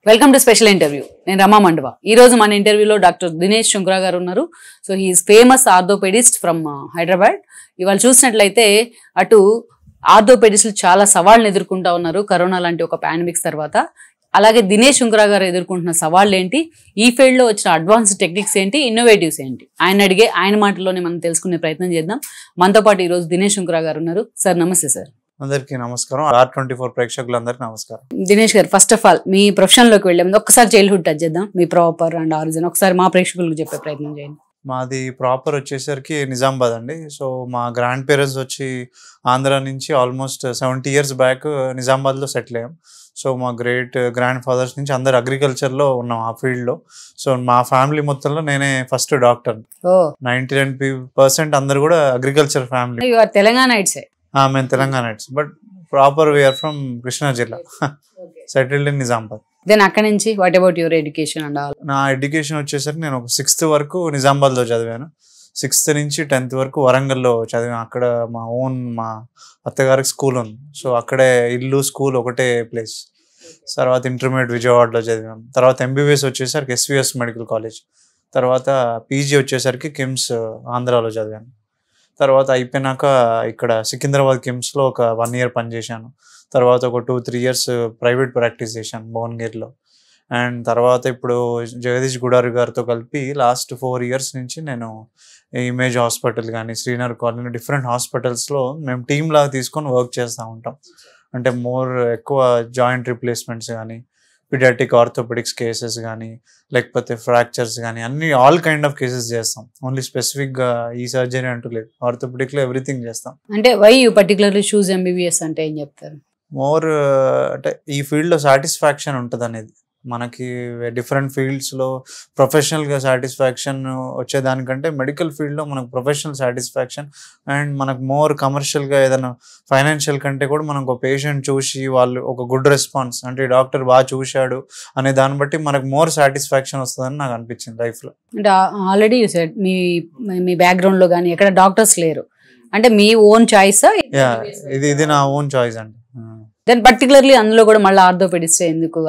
Welcome to special interview. నేను రమా మండవ. ఈ రోజు మన ఇంటర్వ్యూలో డాక్టర్ దినేష్ శుంకరా గారు ఉన్నారు. So he's famous orthopaedist from Hyderabad. ఇవాళ చూసినట్లయితే అటు ఆర్థోపెడిస్టులు చాలా సవాళ్ళను ఎదుర్కొంటా ఉన్నారు కరోనా లాంటి ఒక పాండమిక్స్ తర్వాత. అలాగే దినేష్ శుంకరా గారు ఎదుర్కొంటున్న సవాళ్ళు ఏంటి, ఈ ఫీల్డ్లో వచ్చిన అడ్వాన్స్డ్ టెక్నిక్స్ ఏంటి, ఇన్నోవేటివ్స్ ఏంటి, ఆయన మాటల్లోనే మనం తెలుసుకునే ప్రయత్నం చేద్దాం. మనతో పాటు ఈ రోజు దినేష్ శుంకరా గారు ఉన్నారు. సార్ నమస్తే. సార్ అందరికీ నమస్కారం. R24 ప్రేక్షకులందరికీ నమస్కారం. దినేష్ గారు, first of all me profession లోకి వెళ్ళే ముందు ఒక్కసారి చైల్డ్హుడ్ టచ్ చేద్దాం. మీ ప్రాపర్ అండ్ ఆరిజిన్ ఒకసారి మా ప్రేక్షకులకు చెప్పే ప్రయత్నం చేయండి. మాది ప్రాపర్ వచ్చేసరికి నిజామాబాద్ అండి. సో మా గ్రాండ్ పేరెంట్స్ వచ్చి ఆంధ్ర నుంచి ఆల్మోస్ట్ 70 years బ్యాక్ నిజామాబాద్లో సెటిల్ అయ్యాం. సో మా గ్రాండ్ ఫాదర్స్ నుంచి అందరు అగ్రికల్చర్లో ఉన్నాం ఆ ఫీల్డ్లో. సో మా ఫ్యామిలీ మొత్తంలో నేనే ఫస్ట్ డాక్టర్. 99% అందరు కూడా అగ్రికల్చర్ ఫ్యామిలీ. తెలంగాణ ఇట్సే. మేము Telangana, but proper we are from Krishna జిల్లా, సెటిల్డ్ ఇన్ నిజామాబాద్. దెన్ అక్కడ నుంచి what about your education and all? నా ఎడ్యుకేషన్ వచ్చేసరికి నేను ఒక 6th వరకు నిజామాబాద్లో చదివాను. 6th నుంచి 10th వరకు వరంగల్లో చదివాను. అక్కడ మా అత్తగారికి స్కూల్ ఉంది. సో అక్కడే ఇల్లు స్కూల్ ఒకటే ప్లేస్. తర్వాత ఇంటర్మీడియట్ విజయవాడలో చదివాను. తర్వాత MBBS వచ్చేసరికి SVS మెడికల్ కాలేజ్. తర్వాత PG వచ్చేసరికి కిమ్స్ ఆంధ్రాలో చదివాను. తర్వాత అయిపోయినాక ఇక్కడ సికింద్రాబాద్ కిమ్స్లో ఒక 1 year పనిచేశాను. తర్వాత ఒక 2-3 years ప్రైవేట్ ప్రాక్టీస్ చేశాను భువనగిరిలో. అండ్ తర్వాత ఇప్పుడు జగదీష్ గుడారి గారితో కలిపి లాస్ట్ 4 years నుంచి నేను ఇమేజ్ హాస్పిటల్ కానీ శ్రీనగర్ కాలనీ డిఫరెంట్ హాస్పిటల్స్లో మేము టీమ్ లాగా తీసుకొని వర్క్ చేస్తూ ఉంటాం. అంటే ఎక్కువ జాయింట్ రిప్లేస్మెంట్స్ కానీ, పీడియాట్రిక్ ఆర్థోపెడిక్స్ కేసెస్ కానీ, లేకపోతే ఫ్రాక్చర్స్ కానీ, అన్ని ఆల్ కైండ్ ఆఫ్ కేసెస్ చేస్తాం. ఓన్లీ స్పెసిఫిక్గా ఈ సర్జరీ అంటూ లేదు, ఆర్థోపెడిక్లో ఎవ్రీథింగ్ చేస్తాం. అంటే why you particularly choose MBBS అంటే ఏం చెప్తారు? అంటే ఈ ఫీల్డ్లో సాటిస్ఫాక్షన్ ఉంటుంది అనేది. మనకి డిఫరెంట్ ఫీల్డ్స్లో ప్రొఫెషనల్గా సాటిస్ఫాక్షన్ వచ్చేదానికంటే మెడికల్ ఫీల్డ్లో మనకు ప్రొఫెషనల్ సాటిస్ఫాక్షన్ అండ్ మనకు కమర్షియల్గా ఏదైనా ఫైనాన్షియల్ కంటే కూడా మనకు ఒక పేషెంట్ చూసి వాళ్ళు ఒక గుడ్ రెస్పాన్స్, అంటే డాక్టర్ బాగా చూశాడు అనే దాన్ని బట్టి మనకు సాటిస్ఫాక్షన్ వస్తుందని నాకు అనిపించింది లైఫ్లో. అంటే ఆల్రెడీ మీ బ్యాక్గ్రౌండ్లో కానీ ఎక్కడ డాక్టర్స్ లేరు, అంటే మీ ఓన్ చాయిస్? ఇది నా ఓన్ చాయిస్ అండి. దెన్ పర్టికులర్లీ అందులో కూడా మళ్ళీ ఆర్థోపెడిస్ట్ ఎందుకు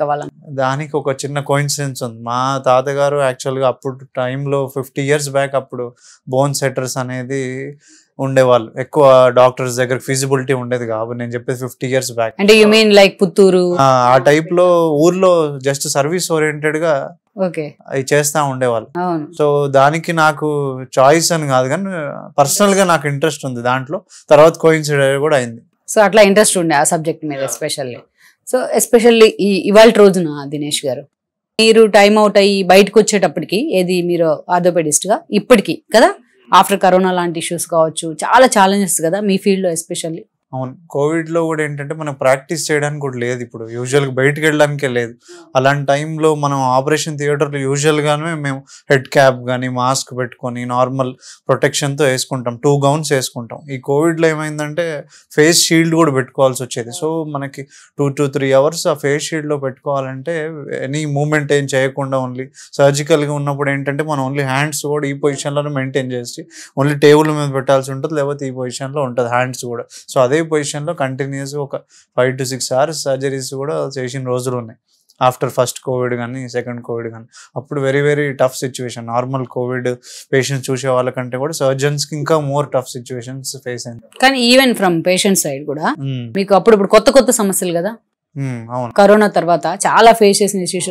అవ్వాలని? దానికి ఒక చిన్న కోయిన్సిడెన్స్ ఉంది. మా తాతగారు యాక్చువల్గా అప్పుడు టైంలో 50 years బ్యాక్ అప్పుడు బోన్ సెట్టర్స్ అనేది ఉండేవాళ్ళు. ఎక్కువ డాక్టర్స్ దగ్గర ఫిజిబిలిటీ ఉండేది కాబట్టి, నేను చెప్పేది 50 years బ్యాక్. అంటే యు మీన్ లైక్ పుత్తూరు ఆ టైప్ లో ఊర్లో జస్ట్ సర్వీస్ ఓరియంటెడ్ గా అవి చేస్తా ఉండేవాళ్ళు. సో దానికి నాకు చాయిస్ అని కాదు కానీ పర్సనల్ గా నాకు ఇంట్రెస్ట్ ఉంది దాంట్లో. తర్వాత కోయిన్సిడెంట్ కూడా అయింది. సో అట్లా ఇంట్రెస్ట్ ఉండే ఆ సబ్జెక్ట్ మీద ఎస్పెషల్లీ. సో ఎస్పెషల్లీ ఇవాళ రోజున దినేష్ గారు మీరు టైం అవుట్ అయ్యి బయటకు వచ్చేటప్పటికి ఏది మీరు ఆర్థోపెడిస్ట్ గా ఇప్పటికీ కదా, ఆఫ్టర్ కరోనా లాంటి ఇష్యూస్ కావచ్చు, చాలా ఛాలెంజెస్ కదా మీ ఫీల్డ్ లో ఎస్పెషల్లీ. అవును, కోవిడ్లో కూడా ఏంటంటే మనం ప్రాక్టీస్ చేయడానికి కూడా లేదు, ఇప్పుడు యూజువల్గా బయటకు వెళ్ళడానికే లేదు. అలాంటి టైంలో మనం ఆపరేషన్ థియేటర్లో యూజువల్గానే మేము హెడ్ క్యాప్ కానీ మాస్క్ పెట్టుకొని నార్మల్ ప్రొటెక్షన్తో వేసుకుంటాం, 2 gowns వేసుకుంటాం. ఈ కోవిడ్లో ఏమైందంటే ఫేస్ షీల్డ్ కూడా పెట్టుకోవాల్సి వచ్చేది. సో మనకి 2 to 3 hours ఆ ఫేస్ షీల్డ్లో పెట్టుకోవాలంటే ఎనీ మూమెంట్ ఏం చేయకుండా ఓన్లీ సర్జికల్గా ఉన్నప్పుడు ఏంటంటే మనం ఓన్లీ హ్యాండ్స్ కూడా ఈ పొజిషన్లోనే మెయింటైన్ చేసి ఓన్లీ టేబుల్ మీద పెట్టాల్సి ఉంటుంది, లేకపోతే ఈ పొజిషన్లో ఉంటుంది హ్యాండ్స్ కూడా. సో అదే పొజిషన్లో కంటిన్యూస్ ఒక 5 to 6 hours సర్జరీస్ కూడా చేసిన రోజులు ఉన్నాయి. ఆఫ్టర్ ఫస్ట్ కోవిడ్ కానీ సెకండ్ కోవిడ్ కానీ అప్పుడు very very tough situation. Normal Covid patients చూసే వాళ్ళకంటే కూడా సర్జన్స్కి ఇంకా టఫ్ సిచ్యువేషన్స్ ఫేస్ అయింది. కానీ ఈవెన్ ఫ్రమ్ పేషెంట్ సైడ్ కూడా మీకు అప్పుడు కొత్త సమస్యలు కదా. అవును, కరోనా తర్వాత చాలా ఫేస్ చేసిన ఇష్యూస్,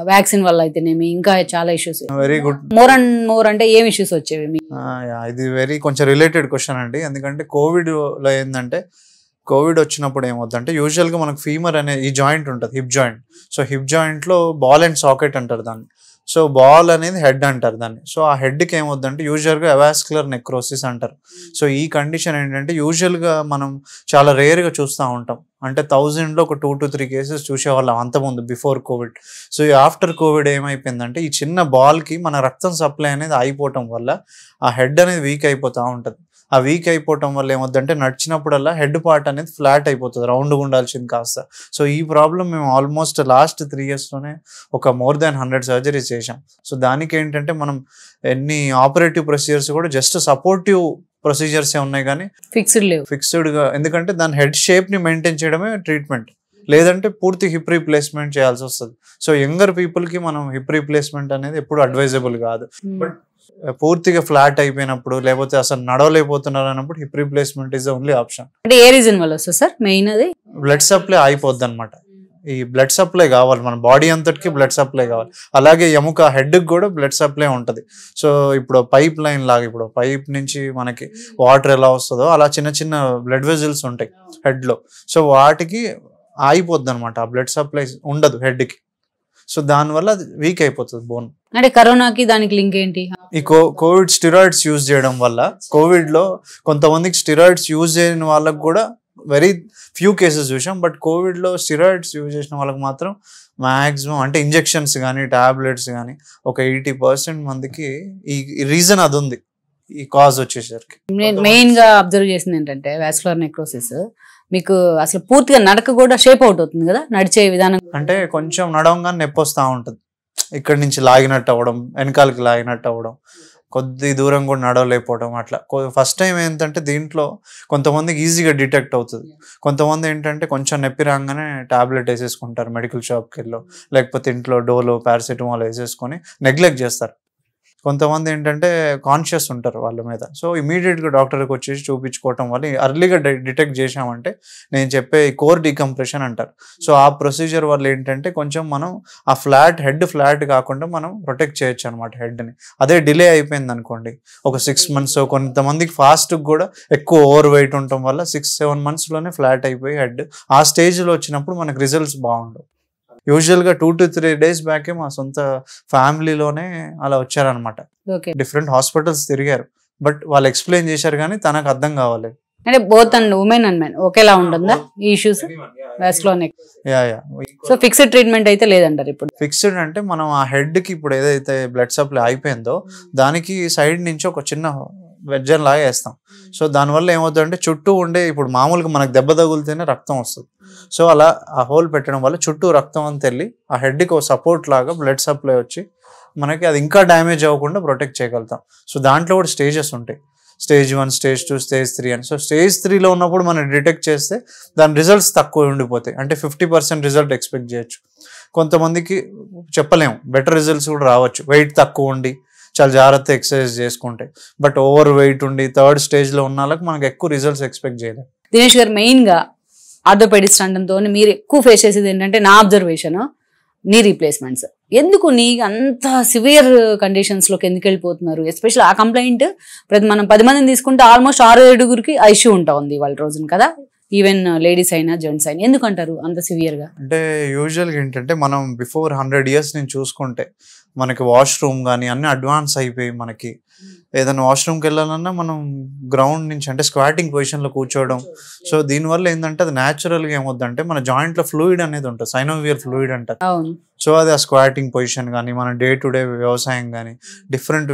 వ్యాక్సిన్ వల్ల అయితేనేమి ఇంకా చాలా issues. Very good. More and more అంటే ఏం ఇష్యూస్ వచ్చేవి? ఇది కొంచెం రిలేటెడ్ క్వశ్చన్ అండి. ఎందుకంటే కోవిడ్లో ఏంటంటే కోవిడ్ వచ్చినప్పుడు ఏమవుతుందంటే యూజువల్గా మనకు ఫీమర్ అనే ఈ జాయింట్ ఉంటుంది, హిప్ జాయింట్. సో హిప్ జాయింట్లో బాల్ అండ్ సాకెట్ అంటారు దాన్ని. సో బాల్ అనేది హెడ్ అంటారు దాన్ని. సో ఆ హెడ్కి ఏమవుతుందంటే యూజువల్గా అవాస్కులర్ నెక్రోసిస్ అంటారు. సో ఈ కండిషన్ ఏంటంటే యూజువల్గా మనం చాలా రేర్గా చూస్తూ ఉంటాం. అంటే 1000లో ఒక 2 to 3 కేసెస్ చూసేవాళ్ళం అంతకుముందు బిఫోర్ కోవిడ్. సో ఈ ఆఫ్టర్ కోవిడ్ ఏమైపోయిందంటే ఈ చిన్న బాల్కి మన రక్తం సప్లై అనేది అయిపోవటం వల్ల ఆ హెడ్ అనేది వీక్ అయిపోతూ ఉంటుంది. ఆ వీక్ అయిపోవటం వల్ల ఏమవుతుందంటే నడిచినప్పుడల్లా హెడ్ పార్ట్ అనేది ఫ్లాట్ అయిపోతుంది, రౌండ్గా ఉండాల్సింది కాస్త. సో ఈ ప్రాబ్లం మేము ఆల్మోస్ట్ లాస్ట్ 3 yearsలోనే ఒక more than 100 సర్జరీస్ చేసాం. సో దానికి ఏంటంటే మనం ఎన్ని ఆపరేటివ్ ప్రొసీజర్స్ కూడా జస్ట్ సపోర్టివ్ ప్రొసీజర్స్ ఉన్నాయి కానీ ఫిక్స్డ్గా, ఎందుకంటే దాని హెడ్ షేప్ని మెయింటైన్ చేయడమే ట్రీట్మెంట్. లేదంటే పూర్తి హిప్ రీప్లేస్మెంట్ చేయాల్సి వస్తుంది. సో యంగర్ పీపుల్కి మనం హిప్ రీప్లేస్మెంట్ అనేది ఎప్పుడు అడ్వైజబుల్ కాదు. బట్ పూర్తిగా ఫ్లాట్ అయిపోయినప్పుడు లేకపోతే అసలు నడవలేకపోతున్నారు అన్నప్పుడు hip replacement is only option. అంటే ఏ రీజన్ వల్ల వస్తుంది సార్ మెయిన్? అది బ్లడ్ సప్లై అయిపోద్ది అనమాట. ఈ బ్లడ్ సప్లై కావాలి, మన బాడీ అంతటికి బ్లడ్ సప్లై కావాలి. అలాగే ఎముక హెడ్కి కూడా బ్లడ్ సప్లై ఉంటుంది. సో ఇప్పుడు పైప్ లైన్ లాగా, ఇప్పుడు పైప్ నుంచి మనకి వాటర్ ఎలా వస్తుందో అలా చిన్న చిన్న బ్లడ్ వెజల్స్ ఉంటాయి హెడ్లో. సో వాటికి ఆగిపోద్ది అనమాట, ఆ బ్లడ్ సప్లై ఉండదు హెడ్కి. సో దానివల్ల అది వీక్ అయిపోతుంది బోన్. అంటే కరోనాకి దానికి లింక్ ఏంటి? ఈ కోవిడ్ స్టిరాయిడ్స్ యూజ్ చేయడం వల్ల, కోవిడ్లో కొంతమందికి స్టిరాయిడ్స్ యూజ్ చేయని వాళ్ళకి కూడా వెరీ ఫ్యూ కేసెస్ చూసాం. బట్ కోవిడ్లో స్టిరాయిడ్స్ యూజ్ చేసిన వాళ్ళకి మాత్రం మ్యాక్సిమం అంటే ఇంజెక్షన్స్ కానీ టాబ్లెట్స్ కానీ ఒక 80% మందికి ఈ రీజన్ అది ఉంది, ఈ కాజ్ వచ్చేసరికి. నేను మెయిన్ గా అబ్జర్వ్ చేసింది ఏంటంటే వాస్కులర్ నెక్రోసిస్ మీకు అసలు పూర్తిగా నడక కూడా షేప్ అవుట్ అవుతుంది కదా, నడిచే విధానం. అంటే కొంచెం నడవంగానే నొప్పి వస్తూ ఉంటుంది, ఇక్కడి నుంచి లాగినట్టు అవ్వడం, వెనకాలకి లాగినట్టు అవ్వడం, కొద్ది దూరం కూడా నడవలేకపోవడం. అట్లా ఫస్ట్ టైం ఏంటంటే దీంట్లో కొంతమందికి ఈజీగా డిటెక్ట్ అవుతుంది. కొంతమంది ఏంటంటే కొంచెం నొప్పి రాగానే టాబ్లెట్ వేసేసుకుంటారు మెడికల్ షాప్కి వెళ్ళో, లేకపోతే ఇంట్లో డోలో పారాసిటమాల్ వేసేసుకొని నెగ్లెక్ట్ చేస్తారు. కొంతమంది ఏంటంటే కాన్షియస్ ఉంటారు వాళ్ళ మీద. సో ఇమీడియట్గా డాక్టర్కి వచ్చేసి చూపించుకోవటం వల్ల అర్లీగా డిటెక్ట్ చేసామంటే నేను చెప్పే కోర్ డీకంప్రెషన్ అంటారు. సో ఆ ప్రొసీజర్ వల్ల ఏంటంటే కొంచెం మనం ఆ హెడ్ ఫ్లాట్ కాకుండా మనం ప్రొటెక్ట్ చేయొచ్చు అనమాట హెడ్ని. అదే డిలే అయిపోయింది అనుకోండి, ఒక 6 months, కొంతమందికి ఫాస్ట్కి కూడా ఎక్కువ ఓవర్ వెయిట్ ఉండటం వల్ల 6-7 monthsలోనే ఫ్లాట్ అయిపోయి హెడ్ ఆ స్టేజ్లో వచ్చినప్పుడు మనకు రిజల్ట్స్ బాగుండవు. యూజువల్గా 2 to 3 days బ్యాకే మా సొంత ఫ్యామిలీలోనే అలా వచ్చారనమాట. డిఫరెంట్ హాస్పిటల్స్ తిరిగారు, బట్ వాళ్ళు ఎక్స్ప్లెయిన్ చేశారు కానీ తనకు అర్థం కావాలి. అంటే both and women and men ఒకేలా ఉంటుందా ఈ issues vascular necrosis? So fixed treatment అయితే లేదంటారు ఇప్పుడు? ఫిక్స్డ్ అంటే మనం ఆ హెడ్కి ఇప్పుడు ఏదైతే బ్లడ్ సప్లై అయిపోయిందో దానికి సైడ్ నుంచి ఒక చిన్న వెజ్జన్ లాగా వేస్తాం. సో దానివల్ల ఏమవుతుందంటే చుట్టూ ఉండే, ఇప్పుడు మామూలుగా మనకు దెబ్బ తగులితేనే రక్తం వస్తుంది. సో అలా ఆ హోల్ పెట్టడం వల్ల చుట్టూ రక్తం అంతా వెళ్ళి ఆ హెడ్కి ఒక సపోర్ట్ లాగా బ్లడ్ సప్లై వచ్చి మనకి అది ఇంకా డ్యామేజ్ అవ్వకుండా ప్రొటెక్ట్ చేయగలుగుతాం. సో దాంట్లో కూడా స్టేజెస్ ఉంటాయి, Stage 1, Stage 2, Stage 3 అని. సో Stage 3లో ఉన్నప్పుడు మనం డిటెక్ట్ చేస్తే దాని రిజల్ట్స్ తక్కువ ఉండిపోతాయి, అంటే 50% రిజల్ట్ ఎక్స్పెక్ట్ చేయొచ్చు. కొంతమందికి చెప్పలేము, బెటర్ రిజల్ట్స్ కూడా రావచ్చు వెయిట్ తక్కువ ఉండి చాలా జాగ్రత్త ఎక్సర్సైజ్ చేసుకుంటే. బట్ ఓవర్ వెయిట్ ఉండి 3rd stage ఉన్న వాళ్ళకి మనకు ఎక్కువ రిజల్ట్స్ ఎక్స్పెక్ట్ చేయలేము. దినేష్ గారు, మెయిన్గా ఆర్థోపెడిస్ట్ అనడంతో మీరు ఎక్కువ ఫేస్ చేసేది ఏంటంటే, నా అబ్జర్వేషన్, నీ రీప్లేస్మెంట్స్. ఎందుకు నీ అంత సివియర్ కండిషన్స్లోకి ఎందుకు వెళ్ళిపోతున్నారు? ఎస్పెషల్ ఆ కంప్లైంట్ మనం 10 మందిని తీసుకుంటే ఆల్మోస్ట్ 6-7 ఆ ఇష్యూ ఉంటా ఉంది వాళ్ళ రోజున కదా, ఈవెన్ లేడీస్ అయినా జెంట్స్ అయినా. ఎందుకంటారు అంత సివియర్గా? అంటే యూజువల్గా ఏంటంటే మనం బిఫోర్ 100 years నుంచి చూసుకుంటే మనకి వాష్రూమ్ కానీ అన్ని అడ్వాన్స్ అయిపోయి, మనకి ఏదైనా వాష్రూమ్కి వెళ్ళాలన్నా మనం గ్రౌండ్ నుంచి అంటే స్క్వాటింగ్ పొజిషన్లో కూర్చోవడం. సో దీనివల్ల ఏంటంటే అది న్యాచురల్గా ఏమవుద్దంటే మన జాయింట్లో ఫ్లూయిడ్ అనేది ఉంటుంది, సైనోవియర్ ఫ్లూయిడ్ అంటారు. సో అది ఆ స్క్వాటింగ్ పొజిషన్ కానీ మన డే టు డే వ్యవసాయం కానీ డిఫరెంట్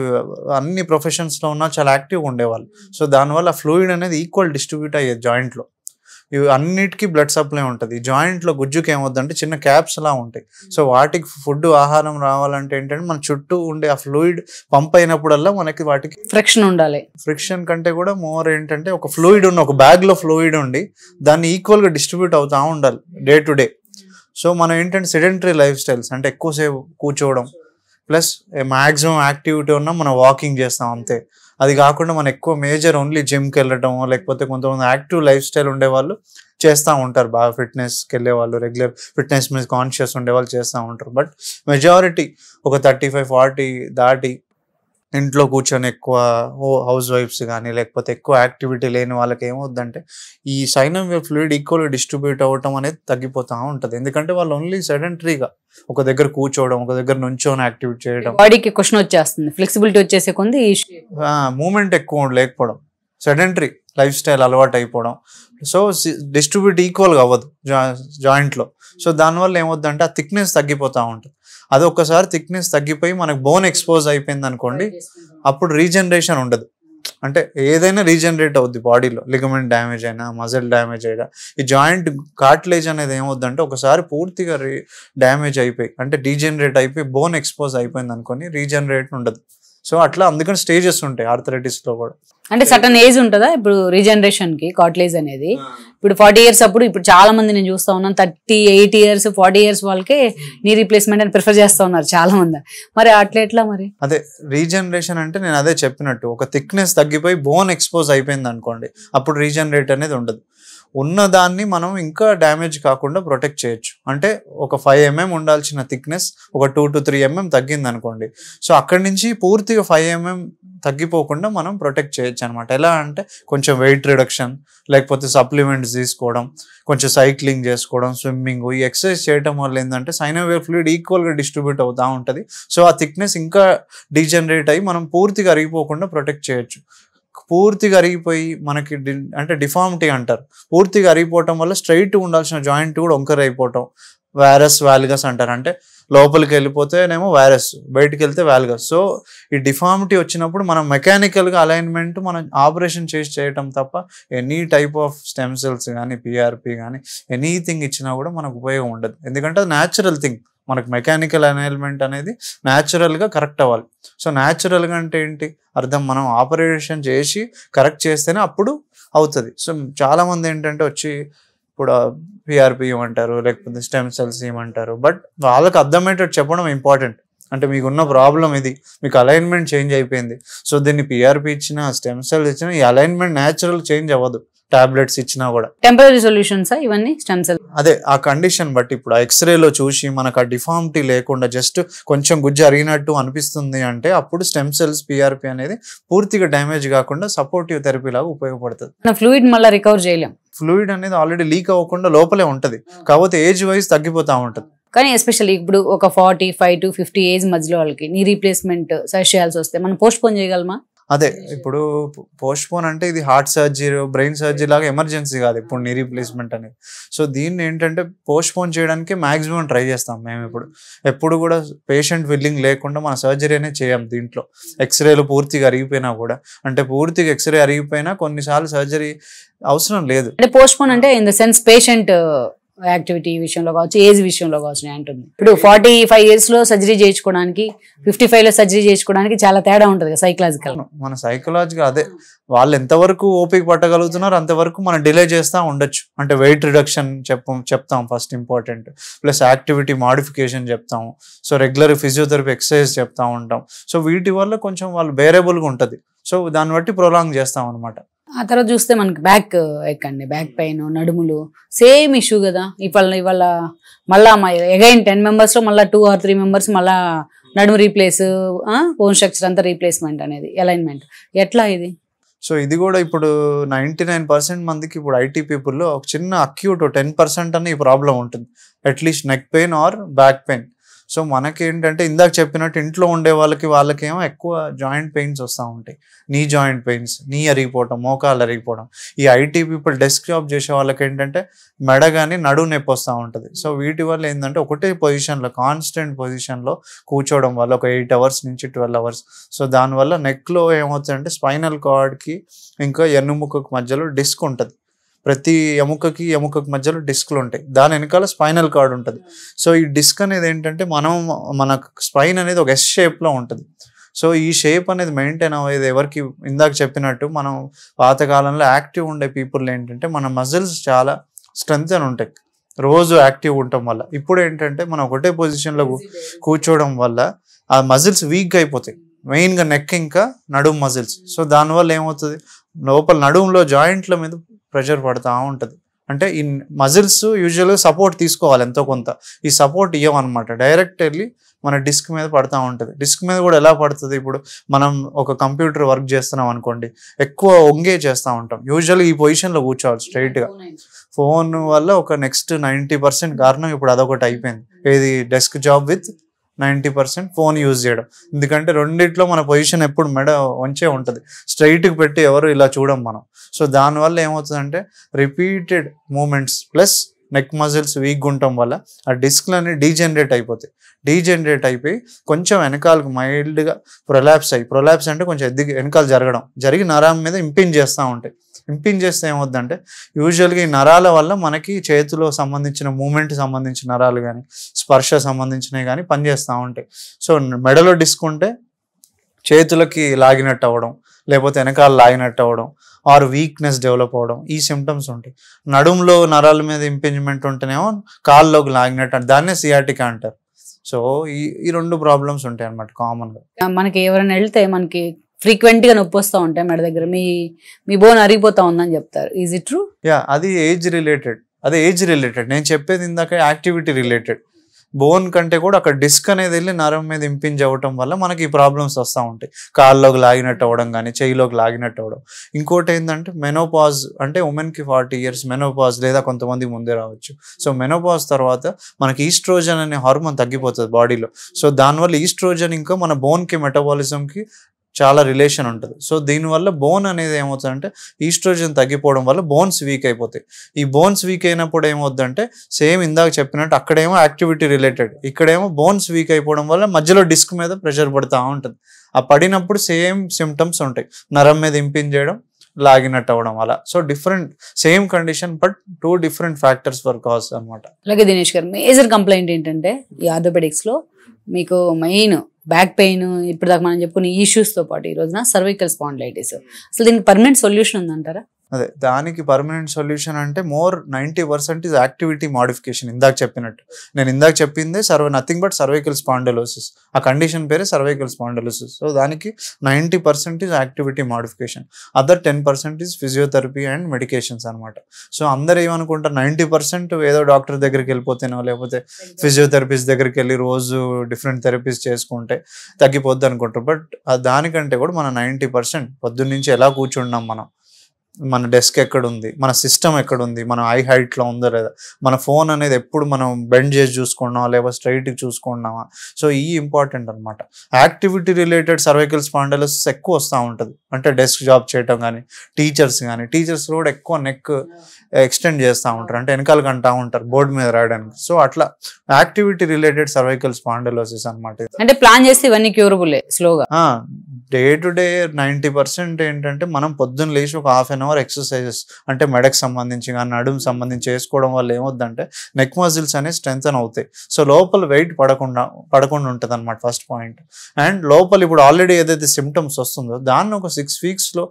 అన్ని ప్రొఫెషన్స్లో ఉన్నా చాలా యాక్టివ్గా ఉండేవాళ్ళు. సో దానివల్ల ఫ్లూయిడ్ అనేది ఈక్వల్ డిస్ట్రిబ్యూట్ అయ్యేది జాయింట్లో. ఇవి అన్నిటికీ బ్లడ్ సప్లై ఉంటుంది. జాయింట్లో గుజ్జుకి ఏమవుద్దంటే చిన్న క్యాప్స్ లా ఉంటాయి. సో వాటికి ఫుడ్ ఆహారం రావాలంటే ఏంటంటే మన చుట్టూ ఉండే ఆ ఫ్లూయిడ్ పంప్ అయినప్పుడల్లా మనకి వాటికి ఫ్రిక్షన్ ఉండాలి. ఫ్రిక్షన్ కంటే కూడా మోర్ ఏంటంటే ఒక ఫ్లూయిడ్ ఉన్న, ఒక బ్యాగ్లో ఫ్లూయిడ్ ఉండి దాన్ని ఈక్వల్గా డిస్ట్రిబ్యూట్ అవుతూ ఉండాలి డే టు డే. సో మనం ఏంటంటే సెడెంటరీ లైఫ్ స్టైల్స్ అంటే ఎక్కువసేపు కూర్చోవడం ప్లస్ మ్యాక్సిమం యాక్టివిటీ ఉన్నా మనం వాకింగ్ చేస్తాం అంతే. అది కాకుండా మనం ఎక్కువ మేజర్ ఓన్లీ జిమ్కి వెళ్ళటం, లేకపోతే కొంతమంది యాక్టివ్ లైఫ్ స్టైల్ ఉండేవాళ్ళు చేస్తూ ఉంటారు, బాగా ఫిట్నెస్కి వెళ్ళేవాళ్ళు, రెగ్యులర్ ఫిట్నెస్ మీద కాన్షియస్ ఉండేవాళ్ళు చేస్తూ ఉంటారు. బట్ మెజారిటీ ఒక 35-40 దాటి ఇంట్లో కూర్చొని ఎక్కువ హౌస్ వైఫ్స్ కానీ లేకపోతే ఎక్కువ యాక్టివిటీ లేని వాళ్ళకి ఏమవుద్దంటే ఈ సైనోవియర్ ఫ్లూయిడ్ ఈక్వల్గా డిస్ట్రిబ్యూట్ అవ్వటం అనేది తగ్గిపోతూ ఉంటుంది. ఎందుకంటే వాళ్ళు ఓన్లీ సెడెంటరీగా ఒక దగ్గర కూర్చోవడం, ఒక దగ్గర నుంచొని యాక్టివిటీ చేయడం, బాడీకి క్వశ్చన్ వచ్చేస్తుంది, ఫ్లెక్సిబిలిటీ వచ్చేసే కొంది మూమెంట్ ఎక్కువ లేకపోవడం, సెడెంటరీ లైఫ్ స్టైల్ అలవాటు అయిపోవడం. సో డిస్ట్రిబ్యూట్ ఈక్వల్గా అవ్వదు జాయింట్లో. సో దానివల్ల ఏమవుద్దంటే ఆ థిక్నెస్ తగ్గిపోతూ ఉంటుంది. అది ఒక్కసారి థిక్నెస్ తగ్గిపోయి మనకు బోన్ ఎక్స్పోజ్ అయిపోయింది అనుకోండి, అప్పుడు రీజనరేషన్ ఉండదు. అంటే ఏదైనా రీజనరేట్ అవుద్ది బాడీలో, లిగమెంట్ డ్యామేజ్ అయినా మజిల్ డ్యామేజ్ అయినా. ఈ జాయింట్ కార్టిలేజ్ అనేది ఏమవుద్దంటే ఒకసారి పూర్తిగా డ్యామేజ్ అయిపోయి అంటే డీజనరేట్ అయిపోయి బోన్ ఎక్స్పోజ్ అయిపోయింది అనుకోని రీజనరేట్ ఉండదు. సో అట్లా అందుకని స్టేజెస్ ఉంటాయి ఆర్థరైటిస్ లో కూడా. అంటే సర్టన్ ఏజ్ ఉంటుందా ఇప్పుడు రీజనరేషన్ కి కార్టిలేజ్ అనేది? ఇప్పుడు 40 years అప్పుడు ఇప్పుడు చాలా మంది నేను చూస్తా ఉన్నాను 38 years 40 years వాళ్ళకే నీ రీప్లేస్మెంట్ అని ప్రిఫర్ చేస్తా ఉన్నారు చాలా మంది. మరి అట్లా ఎట్లా మరి? అదే రీజనరేషన్ అంటే నేను అదే చెప్పినట్టు ఒక థిక్నెస్ తగ్గిపోయి బోన్ ఎక్స్పోజ్ అయిపోయింది అనుకోండి, అప్పుడు రీజనరేట్ అనేది ఉండదు. ఉన్న దాన్ని మనం ఇంకా డ్యామేజ్ కాకుండా ప్రొటెక్ట్ చేయొచ్చు. అంటే ఒక 5 mm ఉండాల్సిన థిక్నెస్ ఒక 2 to 3 mm తగ్గింది అనుకోండి, సో అక్కడి నుంచి పూర్తిగా 5 mm తగ్గిపోకుండా మనం ప్రొటెక్ట్ చేయొచ్చు అనమాట. ఎలా అంటే కొంచెం వెయిట్ రిడక్షన్, లేకపోతే సప్లిమెంట్స్ తీసుకోవడం, కొంచెం సైక్లింగ్ చేసుకోవడం, స్విమ్మింగ్, ఈ ఎక్సర్సైజ్ చేయడం వల్ల ఏంటంటే సైనోవియల్ ఫ్లూయిడ్ ఈక్వల్గా డిస్ట్రిబ్యూట్ అవుతూ ఉంటుంది. సో ఆ థిక్నెస్ ఇంకా డీజనరేట్ అయ్యి మనం పూర్తిగా అరిగిపోకుండా ప్రొటెక్ట్ చేయొచ్చు. పూర్తిగా అరిగిపోయి మనకి అంటే డిఫార్మిటీ అంటారు, పూర్తిగా అరిగిపోవటం వల్ల స్ట్రైట్ ఉండాల్సిన జాయింట్ కూడా వంకర అయిపోవటం, వారస్ వాల్గస్ అంటారు. అంటే లోపలికి వెళ్ళిపోతేనేమో వారస్, బయటికి వెళ్తే వాల్గస్. సో ఈ డిఫార్మిటీ వచ్చినప్పుడు మనం మెకానికల్గా అలైన్మెంట్ మనం ఆపరేషన్ చేసి చేయటం తప్ప any type of stem cells కానీ పిఆర్పి కానీ ఎనీథింగ్ ఇచ్చినా కూడా మనకు ఉపయోగం ఉండదు. ఎందుకంటే అది న్యాచురల్ థింగ్. మనకు మెకానికల్ అలైన్మెంట్ అనేది న్యాచురల్గా కరెక్ట్ అవ్వాలి. సో న్యాచురల్గా అంటే ఏంటి అర్థం, మనం ఆపరేషన్ చేసి కరెక్ట్ చేస్తేనే అప్పుడు అవుతుంది. సో చాలామంది ఏంటంటే వచ్చి ఇప్పుడు పిఆర్పి ఇవ్వమంటారు, లేకపోతే స్టెమ్ సెల్స్ ఇవ్వమంటారు. బట్ వాళ్ళకి అర్థమయ్యేటట్టు చెప్పడం ఇంపార్టెంట్. అంటే మీకున్న ప్రాబ్లం ఇది, మీకు అలైన్మెంట్ చేంజ్ అయిపోయింది. సో దీన్ని పిఆర్పి ఇచ్చినా స్టెమ్ సెల్స్ ఇచ్చినా ఈ అలైన్మెంట్ న్యాచురల్ చేంజ్ అవ్వదు, టాబ్లెట్స్ ఇచ్చినా కూడా. టెంపరరీ సొల్యూషన్స్ ఇవన్నీ స్టెమ్ సెల్. అదే ఆ కండిషన్ బట్టి ఇప్పుడు ఆ ఎక్స్రేలో చూసి మనకు ఆ డిఫార్మిటీ లేకుండా జస్ట్ కొంచెం గుజ్జు అరిగినట్టు అనిపిస్తుంది అంటే అప్పుడు స్టెమ్ సెల్స్ పిఆర్పి అనేది పూర్తిగా డ్యామేజ్ కాకుండా సపోర్టివ్ థెరపీ లాగా ఉపయోగపడుతుంది. ఫ్లూయిడ్ మళ్ళీ రికవర్ చేయలేం. ఫ్లూయిడ్ అనేది ఆల్రెడీ లీక్ అవ్వకుండా లోపలే ఉంటది, కాకపోతే ఏజ్ వైజ్ తగ్గిపోతా ఉంటది. కానీ ఎస్పెషల్లీ ఇప్పుడు ఒక 45 to 50 ఏజ్ మధ్యలో వాళ్ళకి నీ రీప్లేస్మెంట్ సర్చ్ చేయాల్సి వస్తే మనం పోస్ట్ పోన్ చేయగలమా? అదే ఇప్పుడు పోస్ట్ పోన్ అంటే ఇది హార్ట్ సర్జరీ, బ్రెయిన్ సర్జరీ లాగా ఎమర్జెన్సీ కాదు ఇప్పుడు నీ రీప్లేస్మెంట్ అనేది. సో దీన్ని ఏంటంటే పోస్ట్ పోన్ చేయడానికి మాక్సిమం ట్రై చేస్తాం మేము. ఎప్పుడు కూడా పేషెంట్ విల్లింగ్ లేకుండా మన సర్జరీ అనేది చేయం. దీంట్లో ఎక్స్రేలు పూర్తిగా అరిగిపోయినా కూడా, అంటే పూర్తిగా ఎక్స్రే అరిగిపోయినా కొన్నిసార్లు సర్జరీ అవసరం లేదు. అంటే పోస్ట్ పోన్ అంటే in the sense patient activity విషయంలో కావచ్చు, ఏజ్ విషయంలో కావచ్చు అంటుంది. ఇప్పుడు 45 years లో సర్జరీ చేయించుకోవడానికి 55 లో సర్జరీ చేయించుకోవడానికి చాలా తేడా ఉంటుంది కదా సైకలాజికల్. మన సైకలాజికల్ అదే, వాళ్ళు ఎంతవరకు ఓపిక పట్టగలుగుతున్నారు అంతవరకు మనం డిలే చేస్తూ ఉండొచ్చు. అంటే వెయిట్ రిడక్షన్ చెప్తాం first important, plus activity modification చెప్తాము. సో రెగ్యులర్ ఫిజియోథెరపీ ఎక్సర్సైజ్ చెప్తా ఉంటాం. సో వీటి వల్ల కొంచెం వాళ్ళు బేరబుల్గా ఉంటుంది. సో దాన్ని బట్టి ప్రొలాంగ్ చేస్తాం అనమాట. ఆ తర్వాత చూస్తే మనకి బ్యాక్ ఎక్కండి, బ్యాక్ పెయిన్, నడుములు సేమ్ ఇష్యూ కదా. ఇవాళ మళ్ళా అగైన్ 10 members లో మళ్ళీ 2 or 3 members మళ్ళా నడుము రీప్లేస్, బోన్ స్ట్రక్చర్ అంతా రీప్లేస్మెంట్ అనేది అలైన్మెంట్ ఎట్లా ఇది? సో ఇది కూడా ఇప్పుడు 99% మందికి ఇప్పుడు ఐటీ పీపుల్లో ఒక చిన్న అక్యూట్ 10% అని ఈ ప్రాబ్లం ఉంటుంది, at least neck pain or back pain. So మనకేంటంటే ఇందాక చెప్పినట్టు ఇంట్లో ఉండే వాళ్ళకేమో ఎక్కువ జాయింట్ పెయిన్స్ వస్తూ ఉంటాయి, నీ జాయింట్ పెయిన్స్, నీ అరిగిపోవటం, మోకాలు అరిగిపోవడం. ఈ ఐటీ పీపుల్ డెస్క్ జాబ్ చేసే వాళ్ళకి ఏంటంటే మెడ కానీ నడుము నొప్పి వస్తూ ఉంటుంది. సో వీటి వల్ల ఏంటంటే ఒకటే పొజిషన్లో కాన్స్టెంట్ పొజిషన్లో కూర్చోవడం వల్ల ఒక 8 hours నుంచి 12 hours. సో దానివల్ల నెక్లో ఏమవుతుందంటే స్పైనల్ కార్డ్కి ఇంకా ఎన్నుముకకు మధ్యలో డిస్క్ ఉంటుంది. ప్రతి ఎముకకి మధ్యలో డిస్క్లు ఉంటాయి, దాని వెనకాల స్పైనల్ కార్డ్ ఉంటుంది. సో ఈ డిస్క్ అనేది ఏంటంటే మన స్పైన్ అనేది ఒక ఎస్ షేప్లో ఉంటుంది. సో ఈ షేప్ అనేది మెయింటైన్ అయ్యేది ఎవరికి, ఇందాక చెప్పినట్టు మనం పాతకాలంలో యాక్టివ్ ఉండే పీపుల్ ఏంటంటే మన మజిల్స్ చాలా స్ట్రెంత్ అని ఉంటాయి రోజు యాక్టివ్ ఉండటం వల్ల. ఇప్పుడు ఏంటంటే మనం ఒకటే పొజిషన్లో కూర్చోవడం వల్ల ఆ మజిల్స్ వీక్గా అయిపోతాయి, మెయిన్గా నెక్ ఇంకా నడుము మజిల్స్. సో దానివల్ల ఏమవుతుంది, లోపల నడుములో జాయింట్ల మీద ప్రెషర్ పడుతూ ఉంటుంది. అంటే ఈ మజిల్స్ యూజువల్గా సపోర్ట్ తీసుకోవాలి ఎంతో కొంత, ఈ సపోర్ట్ ఇవ్వమన్నమాట, డైరెక్ట్ వెళ్ళి మన డిస్క్ మీద పడుతూ ఉంటుంది. డిస్క్ మీద కూడా ఎలా పడుతుంది, ఇప్పుడు మనం ఒక కంప్యూటర్ వర్క్ చేస్తున్నాం అనుకోండి, ఎక్కువ వంగే చేస్తూ ఉంటాం. యూజువల్గా ఈ పొజిషన్లో కూర్చోవాలి స్ట్రైట్గా. ఫోన్ వల్ల ఒక నెక్స్ట్ 90% కారణం ఇప్పుడు అదొకటి అయిపోయింది, ఏది desk job with 90% phone use చేయడం. ఎందుకంటే రెండిట్లో మన పొజిషన్ ఎప్పుడు మెడ వంచే ఉంటుంది, స్ట్రైట్కి పెట్టి ఎవరు ఇలా చూడం మనం. సో దానివల్ల ఏమవుతుందంటే repeated movements plus neck muscles వీక్గా ఉండటం వల్ల ఆ డిస్క్లన్నీ డీజనరేట్ అయిపోయి కొంచెం వెనకాలకు మైల్డ్గా ప్రొలాప్స్ అంటే కొంచెం వెనకాల జరిగి నరం మీద ఇంపింజ్ చేస్తూ ఉంటాయి. ఇంపింజ్ చేస్తే ఏమవుతుందంటే యూజువల్గా ఈ నరాల వల్ల మనకి చేతిలో సంబంధించిన మూమెంట్ సంబంధించిన నరాలు కానీ స్పర్శ సంబంధించినవి కానీ పనిచేస్తూ ఉంటాయి. సో మెడలో డిస్క్ ఉంటే చేతులకి లాగినట్టు అవ్వడం, లేకపోతే వెనకాల లాగినట్టు అవ్వడం, ఆర్ వీక్నెస్ డెవలప్ అవ్వడం, ఈ సిమ్టమ్స్ ఉంటాయి. నడుములో నరాల మీద ఇంపింజ్మెంట్ ఉంటేనేమో కాళ్ళలోకి లాగినట్టు, దాన్నే సియాటికా అంటారు. సో ఈ 2 ప్రాబ్లమ్స్ ఉంటాయి అన్నమాట కామన్గా. మనకి ఎవరైనా వెళ్తే మనకి ఫ్రీక్వెంట్ గా నొప్పి వస్తూ ఉంటాయి మెడ దగ్గర, మీ బోన్ అరిగిపోతా ఉందని చెప్తారు. Is it true? అది ఏజ్ రిలేటెడ్. నేను చెప్పేది ఇందాక యాక్టివిటీ రిలేటెడ్. బోన్ కంటే కూడా అక్కడ డిస్క్ అనేది వెళ్ళి నరం మీద ఇంపింజ్ అవ్వటం వల్ల మనకి ఈ ప్రాబ్లమ్స్ వస్తూ ఉంటాయి. కాళ్ళలోకి లాగినట్టు అవ్వడం కానీ, చెయ్యిలోకి లాగినట్టు అవ్వడం. ఇంకోటి ఏంటంటే మెనోపాజ్, అంటే ఉమెన్కి 40 years మెనోపాజ్, లేదా కొంతమంది ముందే రావచ్చు. సో మెనోపాజ్ తర్వాత మనకి ఈస్ట్రోజన్ అనే హార్మోన్ తగ్గిపోతుంది బాడీలో. సో దానివల్ల ఈస్ట్రోజన్ ఇంకా మన బోన్కి మెటబాలిజంకి చాలా రిలేషన్ ఉంటుంది. సో దీనివల్ల బోన్ అనేది ఏమవుతుందంటే ఈస్ట్రోజన్ తగ్గిపోవడం వల్ల బోన్స్ వీక్ అయిపోతాయి. ఈ బోన్స్ వీక్ అయినప్పుడు ఏమవుతుందంటే సేమ్ ఇందాక చెప్పినట్టు అక్కడేమో యాక్టివిటీ రిలేటెడ్, ఇక్కడేమో బోన్స్ వీక్ అయిపోవడం వల్ల మధ్యలో డిస్క్ మీద ప్రెషర్ పడుతూ ఉంటుంది. ఆ పడినప్పుడు సేమ్ సిమ్టమ్స్ ఉంటాయి, నరం మీద ఇంపింజ్ చేయడం, లాగినట్టు అవ్వడం అలా. So different same condition but 2 different factors for cause అనమాట. అలాగే దినేష్ గారు, మేజర్ కంప్లైంట్ ఏంటంటే ఈ ఆర్థోపెడిక్స్ లో మీకు మెయిన్ బ్యాక్ పెయిన్, ఇప్పుడు దాకా మనం చెప్పుకునే ఇష్యూస్ తో పాటు ఈ రోజున సర్వైకల్ స్పాండిలైటిస్, అసలు దీనికి పర్మనెంట్ సొల్యూషన్ ఉందంటారా? అదే, దానికి పర్మనెంట్ సొల్యూషన్ అంటే 90% ఈజ్ యాక్టివిటీ మాడిఫికేషన్. ఇందాక చెప్పినట్టు, నేను ఇందాక చెప్పిందే నథింగ్ బట్ సర్వైకల్ స్పాండిలోసిస్. ఆ కండిషన్ పేరే సర్వైకల్ స్పాండిలోసిస్. సో దానికి 90% is activity modification, other 10% is physiotherapy and medications అనమాట. సో అందరు ఏమనుకుంటారు 90% ఏదో డాక్టర్ దగ్గరికి వెళ్ళిపోతేనో, లేకపోతే ఫిజియోథెరపిస్ట్ దగ్గరికి వెళ్ళి రోజు డిఫరెంట్ థెరపీస్ చేసుకుంటే తగ్గిపోద్ది అనుకుంటారు. బట్ దానికంటే కూడా మన 90% పొద్దున్న నుంచి ఎలా కూర్చున్నాం, మన డెస్క్ ఎక్కడుంది, మన సిస్టమ్ ఎక్కడుంది, మన ఐ హైట్లో ఉందో లేదా, మన ఫోన్ అనేది ఎప్పుడు మనం బెండ్ చేసి చూసుకున్నామా లేకపోతే స్ట్రైట్కి చూసుకున్నామా. సో ఈ ఇంపార్టెంట్ అనమాట. యాక్టివిటీ రిలేటెడ్ సర్వైకల్ స్పాండిలోసిస్ ఎక్కువ వస్తూ ఉంటుంది. అంటే డెస్క్ జాబ్ చేయటం కానీ, టీచర్స్ కూడా ఎక్కువ నెక్ ఎక్స్టెండ్ చేస్తూ ఉంటారు, అంటే వెనకాలకి అంటూ ఉంటారు బోర్డు మీద రాయడానికి. సో అట్లా యాక్టివిటీ రిలేటెడ్ సర్వైకల్ స్పాండిలోసిస్ అనమాట. అంటే ప్లాన్ చేస్తే ఇవన్నీ క్యూరబుల్ స్లోగా. డే టు డే 90% ఏంటంటే మనం పొద్దున్న లేచి ఒక 1/2 hour ఎక్సర్సైజెస్, అంటే మెడకు సంబంధించి కానీ నడుము సంబంధించి చేసుకోవడం వల్ల ఏమవుద్దంటే నెక్ మజిల్స్ అనేవి స్ట్రెంథన్ అవుతాయి. సో లోపల వెయిట్ పడకుండా ఉంటుంది అనమాట ఫస్ట్ పాయింట్. అండ్ లోపల ఇప్పుడు ఆల్రెడీ ఏదైతే సిమ్టమ్స్ వస్తుందో దాన్ని ఒక 6 weeksలో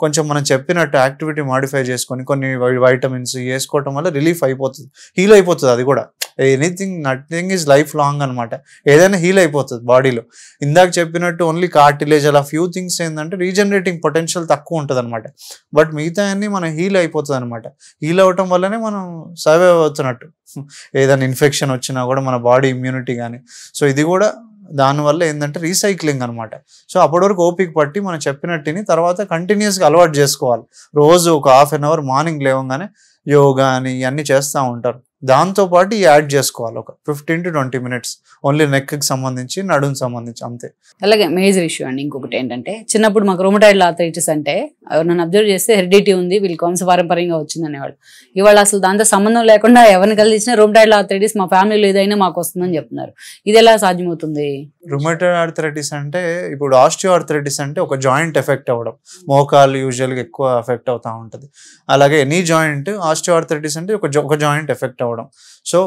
కొంచెం మనం చెప్పినట్టు యాక్టివిటీ మాడిఫై చేసుకొని కొన్ని వైటమిన్స్ వేసుకోవటం వల్ల రిలీఫ్ అయిపోతుంది, హీల్ అయిపోతుంది. అది కూడా నథింగ్ ఈజ్ లైఫ్ లాంగ్ అనమాట. ఏదైనా హీల్ అయిపోతుంది బాడీలో. ఇందాక చెప్పినట్టు ఓన్లీ కార్టిలేజ్ అలా ఫ్యూ థింగ్స్ ఏంటంటే రీజనరేటింగ్ పొటెన్షియల్ తక్కువ ఉంటుంది అనమాట. బట్ మిగతా అన్ని మనం హీల్ అయిపోతుంది అనమాట. హీల్ అవటం వల్లనే మనం సర్వైవ్ అవుతున్నట్టు. ఏదైనా ఇన్ఫెక్షన్ వచ్చినా కూడా మన బాడీ ఇమ్యూనిటీ కానీ. సో ఇది కూడా దానివల్ల ఏంటంటే రీసైక్లింగ్ అనమాట. సో అప్పటి వరకు ఓపిక పట్టి మనం చెప్పినట్టుని తర్వాత కంటిన్యూస్గా అలవాటు చేసుకోవాలి. రోజు ఒక 1/2 hour మార్నింగ్ లేవగానే యోగా అని ఇవన్నీ చేస్తూ ఉంటారు. దాంతోపాటు యాడ్ చేసుకోవాలి ఒక 15 to 20 minutes ఓన్లీ నెక్కి సంబంధించి, నడుము సంబంధించి, అంతే. అలాగే మేజర్ ఇష్యూ అండి ఇంకొకటి ఏంటంటే, చిన్నప్పుడు మాకు రొమటాయిడ్ ఆర్థరైటిస్ అంటే నన్ను అబ్జర్వ్ చేస్తే హెరిడిటీ ఉంది, వీళ్ళకి వంశపారంపర్యంగా వచ్చింది అనేవాళ్ళు. ఇవాళ అసలు దాంతో సంబంధం లేకుండా ఎవరిని కలిసినా రొమటాయిడ్ ఆర్థరైటిస్ మా ఫ్యామిలీలో ఏదైనా మాకు వస్తుందని చెప్తున్నారు. ఇది ఎలా సాధ్యమవుతుంది? రుమటాయిడ్ ఆర్థరైటిస్ అంటే ఇప్పుడు ఆస్టియో ఆర్థరైటిస్ అంటే ఒక జాయింట్ ఎఫెక్ట్ అవ్వడం, మోకాలు యూజువల్గా ఎక్కువ ఎఫెక్ట్ అవుతూ ఉంటుంది. అలాగే ఎనీ జాయింట్, ఆస్టియో ఆర్థరైటిస్ అంటే ఒక జాయింట్ ఎఫెక్ట్ అవ్వడం. సో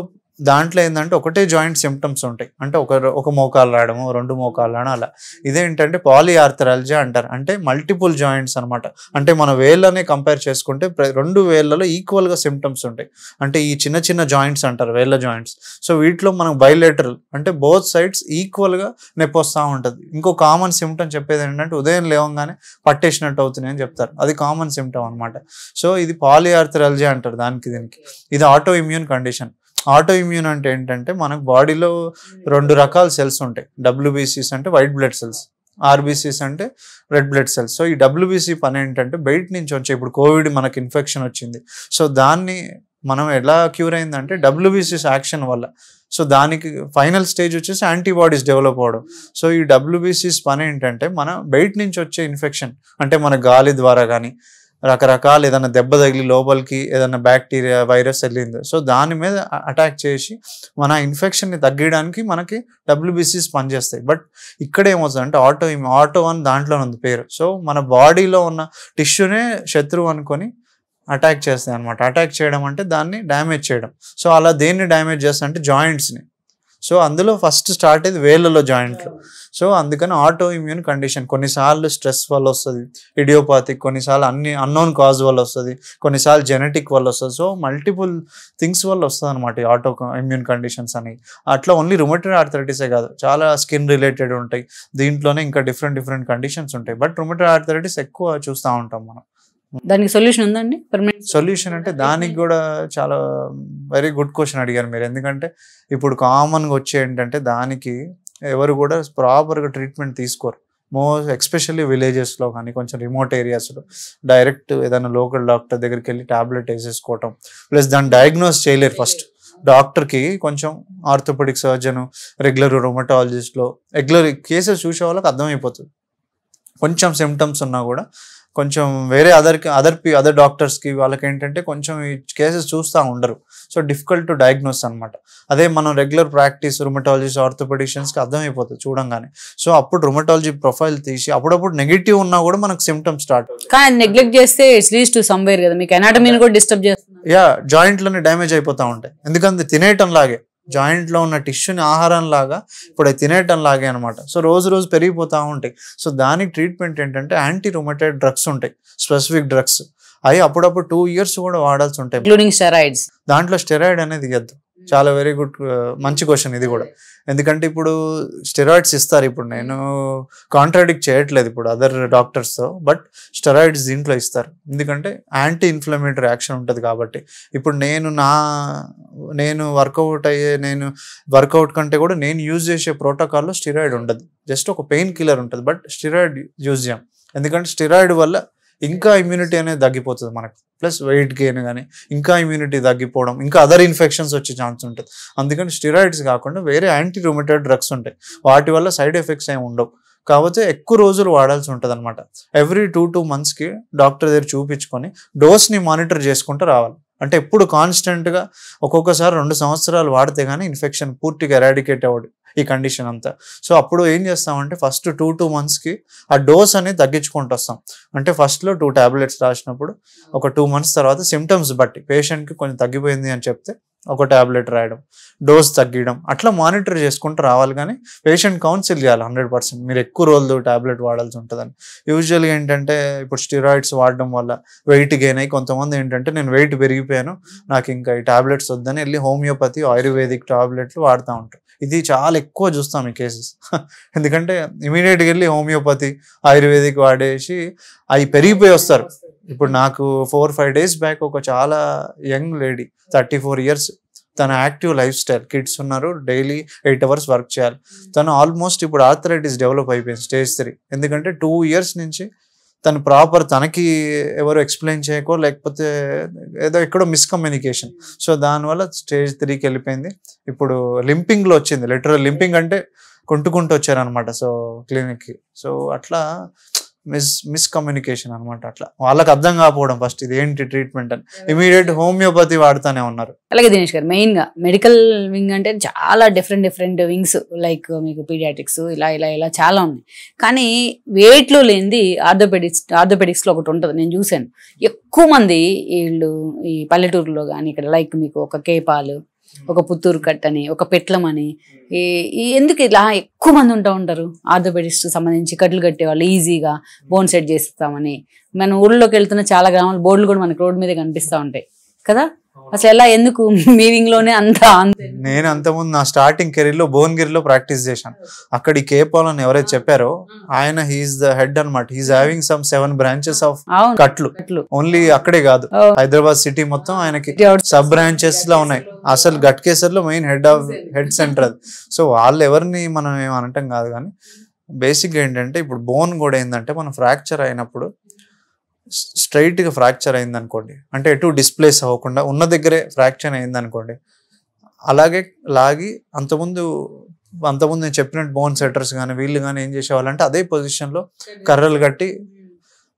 దాంట్లో ఏంటంటే ఒకటే జాయింట్ సిమ్టమ్స్ ఉంటాయి, అంటే ఒక మోకాలు రావడము, 2 మోకాలు రావడం అలా. ఇదేంటంటే పాలిఆర్థరాలజీ అంటారు, అంటే మల్టిపుల్ జాయింట్స్ అనమాట. అంటే మన వేళ్ళనే కంపేర్ చేసుకుంటే 2 వేళ్ళలో ఈక్వల్గా సిమ్టమ్స్ ఉంటాయి. అంటే ఈ చిన్న చిన్న జాయింట్స్ అంటారు వేళ్ళ జాయింట్స్. సో వీటిలో మనకు బైలేటరల్, అంటే బోత్ సైడ్స్ ఈక్వల్గా నొప్పి వస్తూ ఉంటుంది. ఇంకో కామన్ సిమ్టమ్ చెప్పేది ఏంటంటే ఉదయం లేవగానే పట్టేసినట్టు అవుతుంది అని చెప్తారు, అది కామన్ సిమ్టమ్ అనమాట. సో ఇది పాలిఆర్థరాలజీ అంటారు దీనికి. ఇది auto immune condition. Auto immune అంటే ఏంటంటే మనకు బాడీలో 2 రకాల సెల్స్ ఉంటాయి. WBCs అంటే వైట్ బ్లడ్ సెల్స్, RBCs అంటే రెడ్ బ్లడ్ సెల్స్. సో ఈ WBC పని ఏంటంటే బయట నుంచి వచ్చే, ఇప్పుడు కోవిడ్ మనకి ఇన్ఫెక్షన్ వచ్చింది, సో దాన్ని మనం ఎలా క్యూర్ అయిందంటే WBCs యాక్షన్ వల్ల. సో దానికి ఫైనల్ స్టేజ్ వచ్చేసి యాంటీబాడీస్ డెవలప్ అవ్వడం. సో ఈ WBCs పని ఏంటంటే మన బయట నుంచి వచ్చే ఇన్ఫెక్షన్, అంటే మన గాలి ద్వారా కానీ రకరకాల ఏదైనా దెబ్బ తగిలి లోపలికి ఏదైనా బ్యాక్టీరియా, వైరస్ వెళ్ళింది, సో దాని మీద అటాక్ చేసి మన ఇన్ఫెక్షన్ని తగ్గించడానికి మనకి WBCs పనిచేస్తాయి. బట్ ఇక్కడ ఏమవుతుందంటే ఆటో అని దాంట్లో ఉంది పేరు. సో మన బాడీలో ఉన్న టిష్యూనే శత్రువు అనుకొని అటాక్ చేస్తాయి అనమాట. అటాక్ చేయడం అంటే దాన్ని డ్యామేజ్ చేయడం. సో అలా దేన్ని డ్యామేజ్ చేస్తా అంటే జాయింట్స్ని. సో అందులో ఫస్ట్ స్టార్ట్ అయ్యేది వేళ్ళలో జాయింట్లు. సో అందుకని ఆటో ఇమ్యూన్ కండిషన్, కొన్నిసార్లు స్ట్రెస్ వల్ల వస్తుంది, ఇడియోపాథిక్, కొన్నిసార్లు అన్నోన్ కాజ్ వల్ల వస్తుంది, కొన్నిసార్లు జెనెటిక్ వల్ల వస్తుంది. సో మల్టిపుల్ థింగ్స్ వల్ల వస్తుంది అనమాట ఈ ఆటో ఇమ్యూన్ కండిషన్స్ అని. అట్లా ఓన్లీ రుమటైడ్ ఆర్థరైటిసే కాదు, చాలా స్కిన్ రిలేటెడ్ ఉంటాయి, దీంట్లోనే ఇంకా డిఫరెంట్ కండిషన్స్ ఉంటాయి. బట్ రుమటైడ్ ఆర్థరైటిస్ ఎక్కువ చూస్తూ ఉంటాం మనం. దానికి సొల్యూషన్ ఉందండి? సొల్యూషన్ అంటే దానికి కూడా చాలా వెరీ గుడ్ క్వశ్చన్ అడిగారు మీరు. ఎందుకంటే ఇప్పుడు కామన్గా వచ్చే ఏంటంటే దానికి ఎవరు కూడా ప్రాపర్గా ట్రీట్మెంట్ తీసుకోరు. ఎస్పెషల్లీ విలేజెస్లో కానీ కొంచెం రిమోట్ ఏరియాస్లో డైరెక్ట్ ఏదైనా లోకల్ డాక్టర్ దగ్గరికి వెళ్ళి టాబ్లెట్ వేసేసుకోవటం, ప్లస్ దాన్ని డయాగ్నోస్ చేయలేరు. ఫస్ట్ డాక్టర్కి కొంచెం ఆర్థోపెడిక్ సర్జన్, రెగ్యులర్ రొమటాలజిస్ట్లో రెగ్యులర్ కేసెస్ చూసే వాళ్ళకి అర్థమైపోతుంది. కొంచెం సిమ్టమ్స్ ఉన్నా కూడా కొంచెం వేరే అదర్ డాక్టర్స్కి వాళ్ళకి ఏంటంటే కొంచెం ఈ కేసెస్ చూస్తూ ఉండరు. సో డిఫికల్ట్ టు డయాగ్నోస్ అనమాట. అదే మనం రెగ్యులర్ ప్రాక్టీస్ రుమటాలజిస్ట్, ఆర్థోపెడిషియన్స్కి అర్థమైపోతుంది చూడంగానే. సో అప్పుడు రుమటాలజీ ప్రొఫైల్ తీసి అప్పుడప్పుడు నెగిటివ్ ఉన్నా కూడా మనకు సిమ్టమ్స్ స్టార్ట్. కానీ నెగ్లెక్ట్ చేస్తే ఇట్స్ లీడ్స్ టు సమ్వేర్ కదా, మీకు అనాటమీని కూడా డిస్టర్బ్ చేస్తుంది. జాయింట్లన్నీ డ్యామేజ్ అయిపోతూ ఉంటాయి. ఎందుకంటే తినేయటం లాగే, జాయింట్లో ఉన్న టిష్యూని ఆహారం లాగా ఇప్పుడు అది తినేయటం లాగే అనమాట. సో రోజు పెరిగిపోతూ ఉంటాయి. సో దానికి ట్రీట్మెంట్ ఏంటంటే యాంటీ రుమటైడ్ డ్రగ్స్ ఉంటాయి, స్పెసిఫిక్ డ్రగ్స్. అవి అప్పుడప్పుడు 2 years కూడా వాడాల్సి ఉంటాయి, ఇంక్లూడింగ్ స్టెరాయిడ్స్. దాంట్లో స్టెరాయిడ్ అనేది ఇవ్వద్దు. చాలా వెరీ గుడ్, మంచి క్వశ్చన్ ఇది కూడా. ఎందుకంటే ఇప్పుడు స్టెరాయిడ్స్ ఇస్తారు. ఇప్పుడు నేను కాంట్రాడిక్ట్ చేయట్లేదు ఇప్పుడు అదర్ డాక్టర్స్తో, బట్ స్టెరాయిడ్స్ దీంట్లో ఇస్తారు. ఎందుకంటే యాంటీ ఇన్ఫ్లమేటరీ యాక్షన్ ఉంటుంది కాబట్టి. ఇప్పుడు నేను వర్కౌట్ కంటే కూడా నేను యూజ్ చేసే ప్రోటోకాల్లో స్టెరాయిడ్ ఉండదు, జస్ట్ ఒక పెయిన్ కిల్లర్ ఉంటుంది. బట్ స్టెరాయిడ్ యూజ్ చేయం, ఎందుకంటే స్టెరాయిడ్ వల్ల ఇంకా ఇమ్యూనిటీ అనేది తగ్గిపోతుంది మనకు, ప్లస్ వెయిట్ గెయిన్ కానీ ఇంకా ఇమ్యూనిటీ తగ్గిపోవడం, ఇంకా అదర్ ఇన్ఫెక్షన్స్ వచ్చే ఛాన్స్ ఉంటుంది. అందుకని స్టెరాయిడ్స్ కాకుండా వేరే యాంటీ రుమటైడ్ డ్రగ్స్ ఉంటాయి, వాటి వల్ల సైడ్ ఎఫెక్ట్స్ ఏమి ఉండవు. కాకపోతే ఎక్కువ రోజులు వాడాల్సి ఉంటుంది అనమాట. ఎవ్రీ 2 monthsకి డాక్టర్ దగ్గర చూపించుకొని డోస్ని మానిటర్ చేసుకుంటూ రావాలి. అంటే ఎప్పుడు కాన్స్టెంట్గా ఒక్కొక్కసారి 2 సంవత్సరాలు వాడితే కానీ ఇన్ఫెక్షన్ పూర్తిగా ఎరాడికేట్ అవ్వదు ఈ కండిషన్ అంతా. సో అప్పుడు ఏం చేస్తామంటే ఫస్ట్ 2 monthsకి ఆ డోస్ అనేది తగ్గించుకుంటూ వస్తాం. అంటే ఫస్ట్లో 2 tablets రాసినప్పుడు ఒక 2 months తర్వాత సిమ్టమ్స్ బట్టి పేషెంట్కి కొంచెం తగ్గిపోయింది అని చెప్తే ఒక టాబ్లెట్ రాయడం, డోస్ తగ్గడం, అట్లా మానిటర్ చేసుకుంటూ రావాలి. కానీ పేషెంట్ కౌన్సిల్ చేయాలి 100%, మీరు ఎక్కువ రోజులు టాబ్లెట్ వాడాల్సి ఉంటుందని. యూజువల్గా ఏంటంటే ఇప్పుడు స్టెరాయిడ్స్ వాడడం వల్ల వెయిట్ గెయిన్ అయ్యి కొంతమంది ఏంటంటే నేను వెయిట్ పెరిగిపోయాను, నాకు ఇంకా ఈ టాబ్లెట్స్ వద్దని వెళ్ళి హోమియోపతి, ఆయుర్వేదిక్ టాబ్లెట్లు వాడుతూ ఉంటారు. ఇది చాలా ఎక్కువ చూస్తాం ఈ కేసెస్. ఎందుకంటే ఇమీడియట్గా వెళ్ళి హోమియోపతి, ఆయుర్వేదిక్ వాడేసి అవి పెరిగిపోయి వస్తారు. ఇప్పుడు నాకు 4-5 days బ్యాక్ ఒక చాలా యంగ్ లేడీ, 34 years, తన యాక్టివ్ లైఫ్ స్టైల్, కిడ్స్ ఉన్నారు, డైలీ 8 hours వర్క్ చేయాలి. తను ఆల్మోస్ట్ ఇప్పుడు ఆర్థరైటిస్ డెవలప్ అయిపోయింది Stage 3. ఎందుకంటే 2 years నుంచి తను ప్రాపర్ తనకి ఎవరు ఎక్స్ప్లెయిన్ చేయకో లేకపోతే ఏదో ఎక్కడో మిస్కమ్యూనికేషన్, సో దానివల్ల Stage 3కి వెళ్ళిపోయింది. ఇప్పుడు లింపింగ్లో వచ్చింది, లిటరల్ లింపింగ్ అంటే కొంటుకుంటూ వచ్చారనమాట సో క్లినిక్కి. సో అట్లా మిస్కమ్యూనికేషన్ అనమాట. అట్లా వాళ్ళకి అర్థం కాకపోవడం ఫస్ట్ ఇది ఏంటి ట్రీట్మెంట్ అని, ఇమీడియట్ హోమియోపతి వాడుతూనే ఉన్నారు. అలాగే దినేష్ గారు, మెయిన్ గా మెడికల్ వింగ్ అంటే చాలా డిఫరెంట్ వింగ్స్, లైక్ మీకు ఇలా చాలా ఉన్నాయి. కానీ వెయిట్ లో లేనిది ఆర్థోపెడిక్స్ లో ఒకటి ఉంటుంది, నేను చూశాను. ఎక్కువ మంది వీళ్ళు ఈ పల్లెటూరులో కానీ ఇక్కడ లైక్ మీకు ఒక కేపాలు, ఒక పుత్తూరు కట్ అని, ఒక పెట్లం అని, ఎందుకు ఇలా ఎక్కువ మంది ఉంటారు ఆర్థోపెడిక్స్ సంబంధించి కట్లు కట్టే వాళ్ళు, ఈజీగా బోన్ సెట్ చేస్తామని. మన ఊళ్ళోకి వెళ్తున్న చాలా గ్రామాల బోర్డులు కూడా మనకి రోడ్డు మీద కనిపిస్తూ ఉంటాయి కదా. అసలు ఎలా, ఎందుకు మీ వింగ్ లోనే అంతా? నేను అంతకుముందు నా స్టార్టింగ్ కెరీర్లో భువనగిరిలో ప్రాక్టీస్ చేశాను. అక్కడ ఈ కేపాల్ అని ఎవరైతే చెప్పారో ఆయన హీఈస్ ద హెడ్ అనమాట. He's having some 7 branches of కట్లు. ఓన్లీ అక్కడే కాదు, హైదరాబాద్ సిటీ మొత్తం ఆయనకి సబ్ బ్రాంచెస్ లో ఉన్నాయి. అసలు గట్కేసర్ లో మెయిన్ హెడ్ సెంటర్ అది. సో వాళ్ళు ఎవరిని మనం ఏమనటం కాదు, కానీ బేసిక్గా ఏంటంటే ఇప్పుడు బోన్ కూడా ఏంటంటే మనం ఫ్రాక్చర్ అయినప్పుడు స్ట్రైట్గా ఫ్రాక్చర్ అయింది అనుకోండి, అంటే ఎటు డిస్ప్లేస్ అవ్వకుండా ఉన్న దగ్గరే ఫ్రాక్చర్ అయింది అనుకోండి, అలాగే లాగి అంతకుముందు నేను చెప్పినట్టు బోన్ సెట్టర్స్ కానీ వీళ్ళు కానీ ఏం చేసేవాళ్ళంటే అదే పొజిషన్లో కర్రలు కట్టి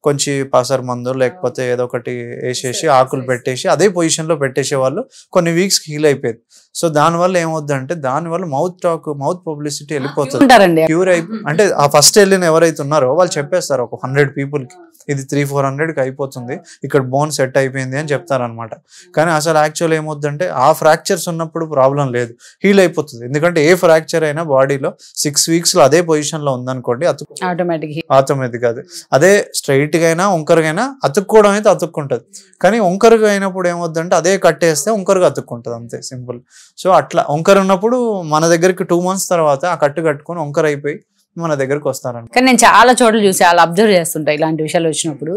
కొంచెం పసరు మందు లేకపోతే ఏదో ఒకటి వేసేసి ఆకులు పెట్టేసి అదే పొజిషన్లో పెట్టేసేవాళ్ళు. కొన్ని వీక్స్కి హీల్ అయిపోయేది. సో దానివల్ల ఏమవుద్దంటే దానివల్ల మౌత్ పబ్లిసిటీ వెళ్ళిపోతుంది, ఉంటారండి. క్యూర్ అంటే ఆ ఫస్ట్ వెళ్ళిన ఎవరైతే ఉన్నారో వాళ్ళు చెప్పేస్తారు ఒక 100 పీపుల్కి ఇది 300-400కి అయిపోతుంది, ఇక్కడ బోన్ సెట్ అయిపోయింది అని చెప్తారనమాట. కానీ అసలు యాక్చువల్ ఏమవుద్దంటే ఆ ఫ్రాక్చర్స్ ఉన్నప్పుడు ప్రాబ్లం లేదు, హీల్ అయిపోతుంది. ఎందుకంటే ఏ ఫ్రాక్చర్ అయినా బాడీలో 6 వీక్స్లో అదే పొజిషన్లో ఉందనుకోండి ఆటోమేటిక్ అది అదే స్ట్రైట్గా అయినా వంకరగైనా అతుక్కోవడం అయితే అతుక్కుంటుంది. కానీ వంకరగా అయినప్పుడు ఏమవుద్దంటే అదే కట్టేస్తే వంకరగా అతుక్కుంటుంది, అంతే సింపుల్. సో అట్లా వంకర ఉన్నప్పుడు మన దగ్గరికి 2 months తర్వాత ఆ కట్టు కట్టుకొని వంకర అయిపోయి మన దగ్గరకు వస్తారంట. కానీ నేను చాలా చోట్ల చూసి చాలా అబ్జర్వ్ చేస్తుంటా ఇలాంటి విషయాలు వచ్చినప్పుడు.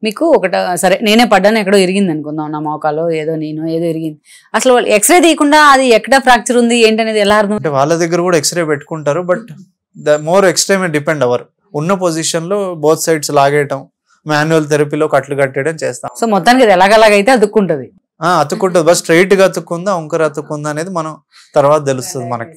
మీకు సరే నేనే పడ్డాను, ఎక్కడో ఇరిగింది అనుకుందాం, నా మోకాలో ఏదో ఇరిగింది, అసలు వాళ్ళు ఎక్స్రే తీయకుండా అది ఎక్కడ ఫ్రాక్చర్ ఉంది ఏంటనేది ఎలా అర్థం? అంటే వాళ్ళ దగ్గర కూడా ఎక్స్రే పెట్టుకుంటారు, బట్ ద మోర్ ఎక్స్రే మీద డిపెండ్ అవ్వరు. ఉన్న పొజిషన్ లో బోత్ సైడ్స్ లాగేయటం, మాన్యువల్ థెరపీలో కట్లు కట్టేయడం చేస్తాం. సో మొత్తానికి అది ఎలాగైతే అతుక్కుంటది, అతుక్కుంటుంది. బస్ స్ట్రైట్ గా అతుక్కుందా వంకర అతుక్కుందా అనేది మనం తర్వాత తెలుస్తుంది మనకి.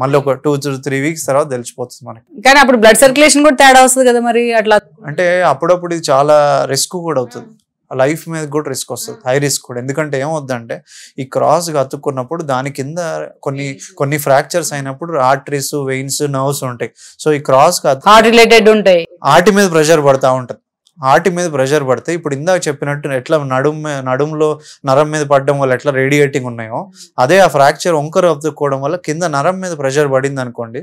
మళ్ళీ ఒక 2-3 weeks తర్వాత తెలిసిపోతుంది మనకి. కానీ అప్పుడు బ్లడ్ సర్క్యులేషన్ కూడా తేడా వస్తుంది కదా మరి అట్లా. అంటే అప్పుడప్పుడు ఇది చాలా రిస్క్ కూడా అవుతుంది, లైఫ్ మీద కూడా రిస్క్ వస్తుంది, హై రిస్క్ కూడా. ఎందుకంటే ఏమవుద్దంటే ఈ క్రాస్ గా అతుక్కున్నప్పుడు దాని కింద కొన్ని ఫ్రాక్చర్స్ అయినప్పుడు ఆర్టరీస్, వెయిన్స్, నర్వ్స్ ఉంటాయి. సో ఈ క్రాస్ గా హార్ట్ రిలేటెడ్ ఉంటాయి, ఆర్టి మీద ప్రెషర్ పడతా ఉంటుంది. ఆర్టి మీద ప్రెషర్ పడితే ఇప్పుడు ఇందాక చెప్పినట్టు ఎట్లా నడుములో నరం మీద పడడం వల్ల ఎట్లా రేడియేటింగ్ ఉన్నాయో అదే ఆ ఫ్రాక్చర్ వంకర అతుక్కోవడం వల్ల కింద నరం మీద ప్రెషర్ పడింది అనుకోండి,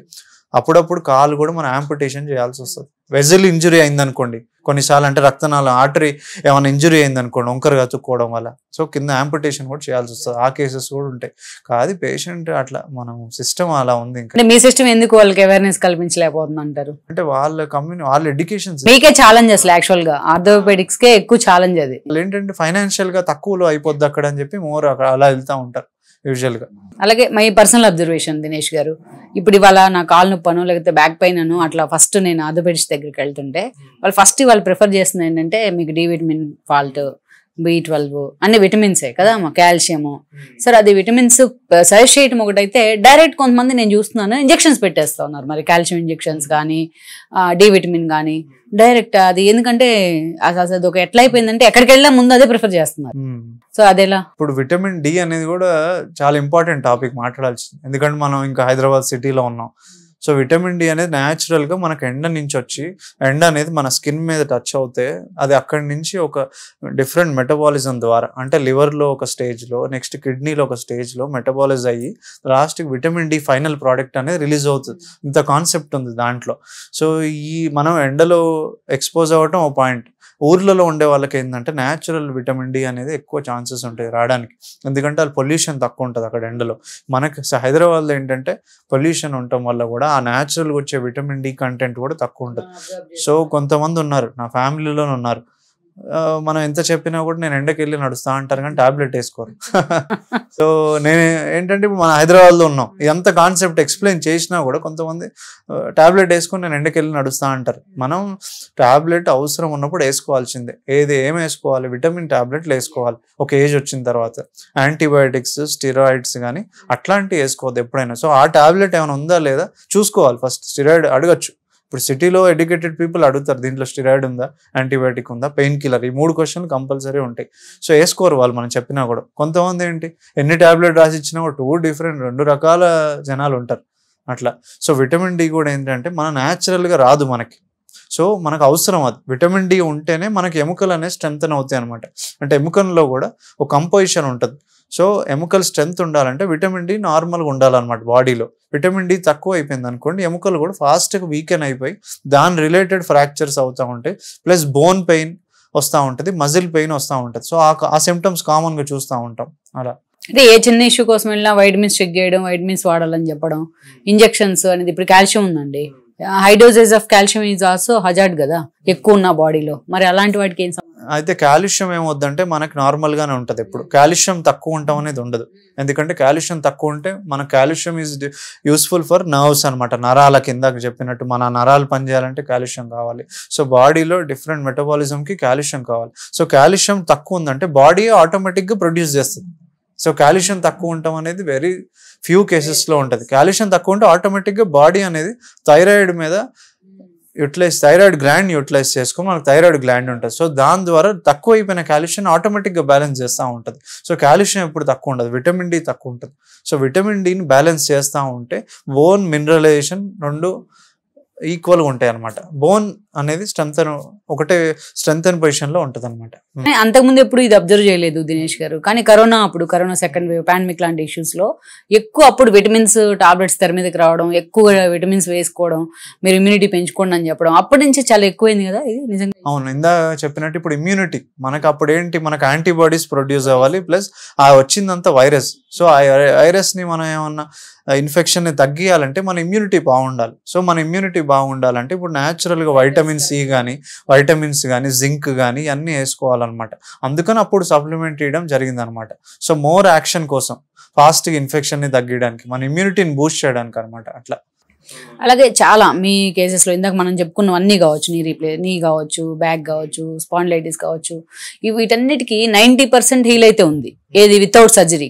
అప్పుడప్పుడు కాలు కూడా మనం యాంపుటేషన్ చేయాల్సి వస్తుంది. వెజల్ ఇంజురీ అయింది అనుకోండి, కొన్నిసార్లు అంటే రక్తనాళం ఆర్టరీ ఏమైనా ఇంజురీ అయింది అనుకోండి వంకరగా అతుక్కోవడం వల్ల, సో కింద యాంపుటేషన్ కూడా చేయాల్సి వస్తుంది. ఆ కేసెస్ కూడా ఉంటాయి. కాదు పేషెంట్ అట్లా మనం సిస్టమ్ అలా ఉంది. ఇంకా మీ సిస్టమ్ ఎందుకు వాళ్ళకి అవేర్నెస్ కల్పించలేకపోతుంది అంటారు? అంటే వాళ్ళ ఎడ్యుకేషన్ మీకే ఛాలెంజ్ అసలు యాక్చువల్ గా ఆర్థోపెడిక్స్ కే ఎక్కువ ఛాలెంజ్ అది. ఏంటంటే ఫైనాన్షియల్ గా తక్కువలో అయిపోద్ది అక్కడ అని చెప్పి మోర్ అలా వెళ్తా ఉంటారు యూజువల్ గా. అలాగే మై పర్సనల్ అబ్జర్వేషన్ దినేష్ గారు, ఇప్పుడు ఇవాళ నా కాలు నొప్పను లేకపోతే బ్యాక్ పెయిన్ అను అట్లా ఫస్ట్ నేను ఆర్థోపెడిక్స్ దగ్గరికి వెళ్తుంటే వాళ్ళు ప్రిఫర్ చేస్తుంది ఏంటంటే మీకు డి విటమిన్ ఫాల్ట్, B12 అన్ని విటమిన్సే కదా, కాల్షియము. సరే అది విటమిన్స్ సజెస్ట్ చేయటం ఒకటైతే డైరెక్ట్ కొంతమంది నేను చూస్తున్నాను ఇంజెక్షన్స్ పెట్టేస్తా ఉన్నారు, మరి కాల్షియం ఇంజెక్షన్స్ కానీ డి విటమిన్ కానీ డైరెక్ట్. అది ఎందుకంటే అది ఒక ఎట్లా అయిపోయిందంటే ఎక్కడికి వెళ్ళినా ముందు అదే ప్రిఫర్ చేస్తున్నారు. సో అదేలా? ఇప్పుడు విటమిన్ డి అనేది కూడా చాలా ఇంపార్టెంట్ టాపిక్ మాట్లాడాల్సింది, ఎందుకంటే మనం ఇంకా హైదరాబాద్ సిటీలో ఉన్నాం. సో విటమిన్ డి అనేది న్యాచురల్ గా మనకు ఎండ నుంచి వచ్చి, ఎండ అనేది మన స్కిన్ మీద టచ్ అవుతే అది అక్కడి నుంచి ఒక డిఫరెంట్ మెటబాలిజం ద్వారా, అంటే లివర్ లో ఒక స్టేజ్ లో, నెక్స్ట్ కిడ్నీలో ఒక స్టేజ్ లో మెటబాలైజ్ అయ్యి last vitamin D final product అనేది రిలీజ్ అవుతుంది. ఇంత కాన్సెప్ట్ ఉంది దాంట్లో. సో మనం ఎండలో ఎక్స్పోజ్ అవ్వటం ఒక పాయింట్. ఊర్లలో ఉండే వాళ్ళకి ఏంటంటే న్యాచురల్ విటమిన్ డి అనేది ఎక్కువ ఛాన్సెస్ ఉంటాయి రావడానికి, ఎందుకంటే అది పొల్యూషన్ తక్కువ ఉంటుంది అక్కడ ఎండలో. మనకి హైదరాబాద్లో ఏంటంటే పొల్యూషన్ ఉండటం వల్ల కూడా ఆ న్యాచురల్గా వచ్చే విటమిన్ డి కంటెంట్ కూడా తక్కువ ఉంటుంది. సో కొంతమంది ఉన్నారు, నా ఫ్యామిలీలోనే ఉన్నారు, మనం ఎంత చెప్పినా కూడా నేను ఎండకి వెళ్ళి నడుస్తా అంటారు కానీ టాబ్లెట్ వేసుకోరు. సో నేను ఏంటంటే ఇప్పుడు మన హైదరాబాద్లో ఉన్నాం, ఎంత కాన్సెప్ట్ ఎక్స్ప్లెయిన్ చేసినా కూడా కొంతమంది టాబ్లెట్ వేసుకొని నేను ఎండకి వెళ్ళి నడుస్తా అంటారు. మనం టాబ్లెట్ అవసరం ఉన్నప్పుడు వేసుకోవాల్సిందే. ఏం వేసుకోవాలి? విటమిన్ టాబ్లెట్లు వేసుకోవాలి ఒక ఏజ్ వచ్చిన తర్వాత. యాంటీబయాటిక్స్, స్టిరాయిడ్స్ కానీ అట్లాంటివి వేసుకోవద్దు ఎప్పుడైనా. సో ఆ టాబ్లెట్ ఏమైనా ఉందా లేదా చూసుకోవాలి ఫస్ట్. స్టిరాయిడ్ అడగచ్చు, ఇప్పుడు సిటీలో ఎడ్యుకేటెడ్ పీపుల్ అడుగుతారు దీంట్లో స్టిరాయిడ్ ఉందా, యాంటీబయాటిక్ ఉందా, పెయిన్ కిల్లర్, ఈ 3 క్వశ్చన్లు కంపల్సరీ ఉంటాయి. సో వేసుకోరు వాళ్ళు మనం చెప్పినా కూడా. కొంతమంది ఏంటి ఎన్ని టాబ్లెట్ రాసి ఇచ్చినా కూడా 2 రకాల జనాలు ఉంటారు అట్లా. సో విటమిన్ డి కూడా ఏంటంటే మన న్యాచురల్గా రాదు మనకి, సో మనకు అవసరం అది. విటమిన్ డి ఉంటేనే మనకి ఎముకలు అనేది స్ట్రెంగ్తన్ అవుతాయి అనమాట. అంటే ఎముకల్లో కూడా ఒక కంపోజిషన్ ఉంటుంది. సో ఎముకలు స్ట్రెంగ్త్ ఉండాలంటే విటమిన్ డి నార్మల్గా ఉండాలన్నమాట బాడీలో. విటమిన్ డి తక్కువ అయిపోయింది అనుకోండి ఎముకలు కూడా ఫాస్ట్గా వీకెన్ అయిపోయి దాని రిలేటెడ్ ఫ్రాక్చర్స్ అవుతూ ఉంటాయి, ప్లస్ బోన్ పెయిన్ వస్తూ ఉంటుంది, మజిల్ పెయిన్ వస్తూ ఉంటుంది. సో ఆ సిమ్టమ్స్ కామన్గా చూస్తూ ఉంటాం అలా. అంటే ఏ చిన్న ఇష్యూ కోసం వెళ్ళినా వైటమిన్స్ చెక్ చేయడం, వైటమిన్స్ వాడాలని చెప్పడం, ఇంజెక్షన్స్ అనేది. ఇప్పుడు కాల్షియం ఉందండి, high dosage of calcium is also hazard కదా ఎక్కువ ఉన్న బాడీలో, మరి అలాంటి వాటికి ఏం? అయితే కాల్షియం ఏమవుద్దంటే మనకు నార్మల్ గానే ఉంటది, ఎప్పుడు కాల్షియం తక్కువ ఉండటం అనేది ఉండదు. ఎందుకంటే కాల్షియం తక్కువ ఉంటే మన calcium is useful for nerves అనమాట, నరాల కింద చెప్పినట్టు మన నరాలు పనిచేయాలంటే కాల్షియం కావాలి. సో బాడీలో డిఫరెంట్ మెటబాలిజం కి కాల్షియం కావాలి. సో కాల్షియం తక్కువ ఉందంటే బాడీ ఆటోమేటిక్ గా ప్రొడ్యూస్ చేస్తుంది. సో కాల్షియం తక్కువ ఉండటం అనేది వెరీ ఫ్యూ కేసెస్లో ఉంటుంది. కాల్షియం తక్కువ ఉంటే ఆటోమేటిక్గా బాడీ అనేది థైరాయిడ్ మీద థైరాయిడ్ గ్లాండ్ యూటిలైజ్ చేసుకొని మనకు థైరాయిడ్ గ్లాండ్ ఉంటుంది. సో దాని ద్వారా తక్కువ అయిపోయిన కాల్షియం ఆటోమేటిక్గా బ్యాలెన్స్ చేస్తూ ఉంటుంది. సో కాల్షియం ఎప్పుడు తక్కువ ఉండదు, విటమిన్ డి తక్కువ ఉంటుంది. సో విటమిన్ డిని బ్యాలెన్స్ చేస్తూ ఉంటే బోన్ మినరలైజేషన్ రెండు ఈక్వల్గా ఉంటాయి అనమాట. బోన్ అనేది ఒకటే స్ట్రెంగ్ పొజిషన్ లో ఉంటుంది అనమాట. అంతకుముందు ఎప్పుడు ఇది అబ్జర్వ్ చేయలేదు దినేష్ గారు, కానీ కరోనా సెకండ్ వేవ్ పాండమిక్ లాంటి ఇష్యూస్ లో ఎక్కువ అప్పుడు విటమిన్స్ టాబ్లెట్స్ తెర మీదకి రావడం, ఎక్కువ విటమిన్స్ వేసుకోవడం, మీరు ఇమ్యూనిటీ పెంచుకోండి అని చెప్పడం, అప్పటి నుంచి చాలా ఎక్కువైంది కదా ఇది నిజంగా. అవును, ఇందా చెప్పినట్టు ఇప్పుడు ఇమ్యూనిటీ మనకు అప్పుడు ఏంటి, మనకు యాంటీబాడీస్ ప్రొడ్యూస్ అవ్వాలి, ప్లస్ ఆ వచ్చిందంతా వైరస్. సో ఆ వైరస్ ని మనం ఏమన్నా ఇన్ఫెక్షన్ ని తగ్గియాలంటే మన ఇమ్యూనిటీ బాగుండాలి. సో మన ఇమ్యూనిటీ బాగుండాలంటే ఇప్పుడు న్యాచురల్ గా వైటమిన్ సి కానీ వైటమిన్స్ కానీ జింక్ కానీ అన్నీ వేసుకోవాలన్నమాట. అందుకని అప్పుడు సప్లిమెంట్ చేయడం జరిగింది అనమాట. సో మోర్ యాక్షన్ కోసం, ఫాస్ట్గా ఇన్ఫెక్షన్ ని తగ్గించడానికి, మన ఇమ్యూనిటీని బూస్ట్ చేయడానికి అనమాట. అట్లా అలాగే చాలా మీ కేసెస్లో ఇందాక మనం చెప్పుకున్నవన్నీ కావచ్చు, నీ కావచ్చు, బ్యాక్ కావచ్చు, స్పాండిలైటిస్ కావచ్చు, వీటన్నిటికీ 90% హీల్ అయితే ఉంది, ఏది వితౌట్ సర్జరీ.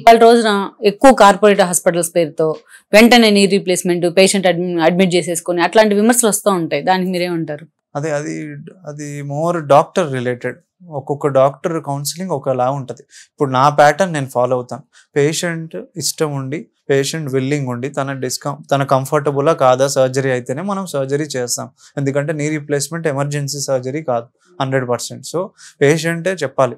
వాళ్ళ రోజున ఎక్కువ కార్పొరేట్ హాస్పిటల్స్ పేరుతో వెంటనే నీ రీప్లేస్మెంట్, పేషెంట్ అడ్మిట్ చేసేసుకొని అట్లాంటి విమర్శలు వస్తూ ఉంటాయి. దానికి మీరేమంటారు? అది మోర్ డాక్టర్ రిలేటెడ్. ఒక్కొక్క డాక్టర్ కౌన్సిలింగ్ ఒకలా ఉంటుంది. ఇప్పుడు నా ప్యాటర్న్ నేను ఫాలో అవుతాను. పేషెంట్ ఇష్టం ఉండి, పేషెంట్ విల్లింగ్ ఉండి, తన కంఫర్టబుల్గా కాదా సర్జరీ అయితేనే మనం సర్జరీ చేస్తాం. ఎందుకంటే నీ రీప్లేస్మెంట్ ఎమర్జెన్సీ సర్జరీ కాదు 100%. సో పేషెంటే చెప్పాలి,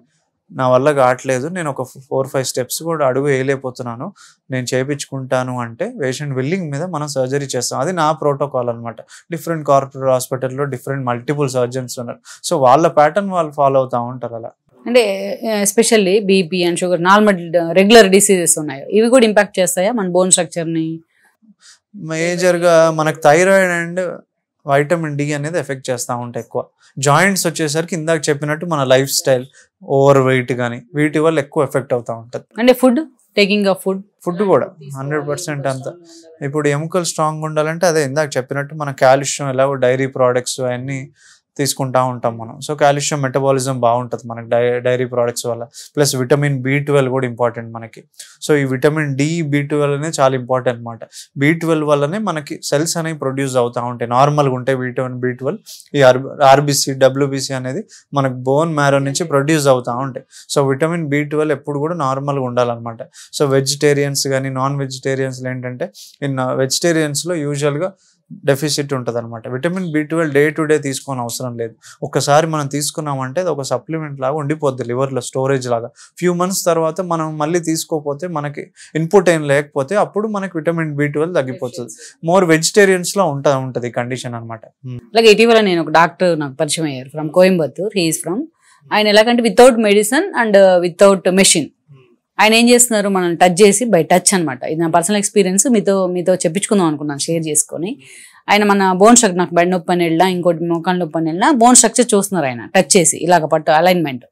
నా వల్ల కావట్లేదు, నేను ఒక 4-5 స్టెప్స్ కూడా అడుగు వేయలేకపోతున్నాను, నేను చేయించుకుంటాను అంటే పేషెంట్ విల్లింగ్ మీద మనం సర్జరీ చేస్తాం. అది నా ప్రోటోకాల్ అనమాట. డిఫరెంట్ కార్పొరేట్ హాస్పిటల్లో డిఫరెంట్ మల్టిపుల్ సర్జన్స్ ఉన్నారు. సో వాళ్ళ ప్యాటర్న్ వాళ్ళు ఫాలో అవుతూ ఉంటారు. అలా అంటే especially BP and sugar, normal regular diseases ఉన్నాయి, ఇవి కూడా ఇంపాక్ట్ చేస్తాయా మన బోన్ స్ట్రక్చర్ని? మేజర్గా మనకు థైరాయిడ్ అండ్ వైటమిన్ డి అనేది ఎఫెక్ట్ చేస్తూ ఉంటాయి ఎక్కువ. జాయింట్స్ వచ్చేసరికి ఇందాక చెప్పినట్టు మన లైఫ్ స్టైల్, ఓవర్ వెయిట్ కానీ వీటి వల్ల ఎక్కువ ఎఫెక్ట్ అవుతూ ఉంటుంది. అంటే టేకింగ్ ఆఫ్ ఫుడ్ కూడా 100% అంతా. ఇప్పుడు ఎముకలు స్ట్రాంగ్ ఉండాలంటే అదే ఇందాక చెప్పినట్టు మన కాల్షియం, ఎలాగో డైరీ ప్రోడక్ట్స్ అవన్నీ తీసుకుంటా ఉంటాం మనం. సో కాల్షియం మెటబాలిజం బాగుంటుంది మనకి డైరీ ప్రోడక్ట్స్ వల్ల. ప్లస్ విటమిన్ B12 కూడా ఇంపార్టెంట్ మనకి. సో ఈ విటమిన్ డి, B12 అనేది చాలా ఇంపార్టెంట్ అనమాట. B12 వల్లనే మనకి సెల్స్ అనేవి ప్రొడ్యూస్ అవుతూ ఉంటాయి, నార్మల్గా ఉంటాయి విటమిన్ B12. ఈ RBC, WBC అనేది మనకు బోన్ మ్యారో నుంచి ప్రొడ్యూస్ అవుతూ ఉంటాయి. సో విటమిన్ B12 ఎప్పుడు కూడా నార్మల్గా ఉండాలన్నమాట. సో వెజిటేరియన్స్ కానీ నాన్ వెజిటేరియన్స్లో ఏంటంటే, వెజిటేరియన్స్లో యూజువల్గా డెఫిసిట్ ఉంటుంది అనమాట. Vitamin B12 day to day తీసుకోని అవసరం లేదు. ఒక్కసారి మనం తీసుకున్నామంటే అది ఒక సప్లిమెంట్ లాగా ఉండిపోద్ది లివర్లో, స్టోరేజ్ లాగా. ఫ్యూ మంత్స్ తర్వాత మనం మళ్ళీ తీసుకోకపోతే, మనకి ఇన్పుట్ ఏం లేకపోతే అప్పుడు మనకి విటమిన్ B12 తగ్గిపోతుంది. మోర్ వెజిటేరియన్స్లో ఉంటుంది ఈ కండిషన్ అనమాట. అలాగే ఇటీవల నేను ఒక డాక్టర్ నాకు పరిచయం అయ్యారు ఫ్రమ్ కోయంబత్తూర్. హీఈస్ ఫ్రమ్, ఆయన ఎలాగంటే without medicine and without machine ఆయన ఏం చేస్తున్నారు, మనం టచ్ చేసి బై టచ్ అనమాట. ఇది నా పర్సనల్ ఎక్స్పీరియన్స్, మీతో చెప్పించుకుందాం అనుకున్నాను షేర్ చేసుకొని. ఆయన మన బోన్ స్ట్రక్చర్, నాకు బెడ్ నొప్పి అని వెళ్ళినా, ఇంకోటి మోకాళ్ళ నొప్పి అని వెళ్ళినా, బోన్ స్ట్రక్చర్ చూస్తున్నారు ఆయన టచ్ చేసి, ఇలాగ పట్టు అలైన్మెంట్.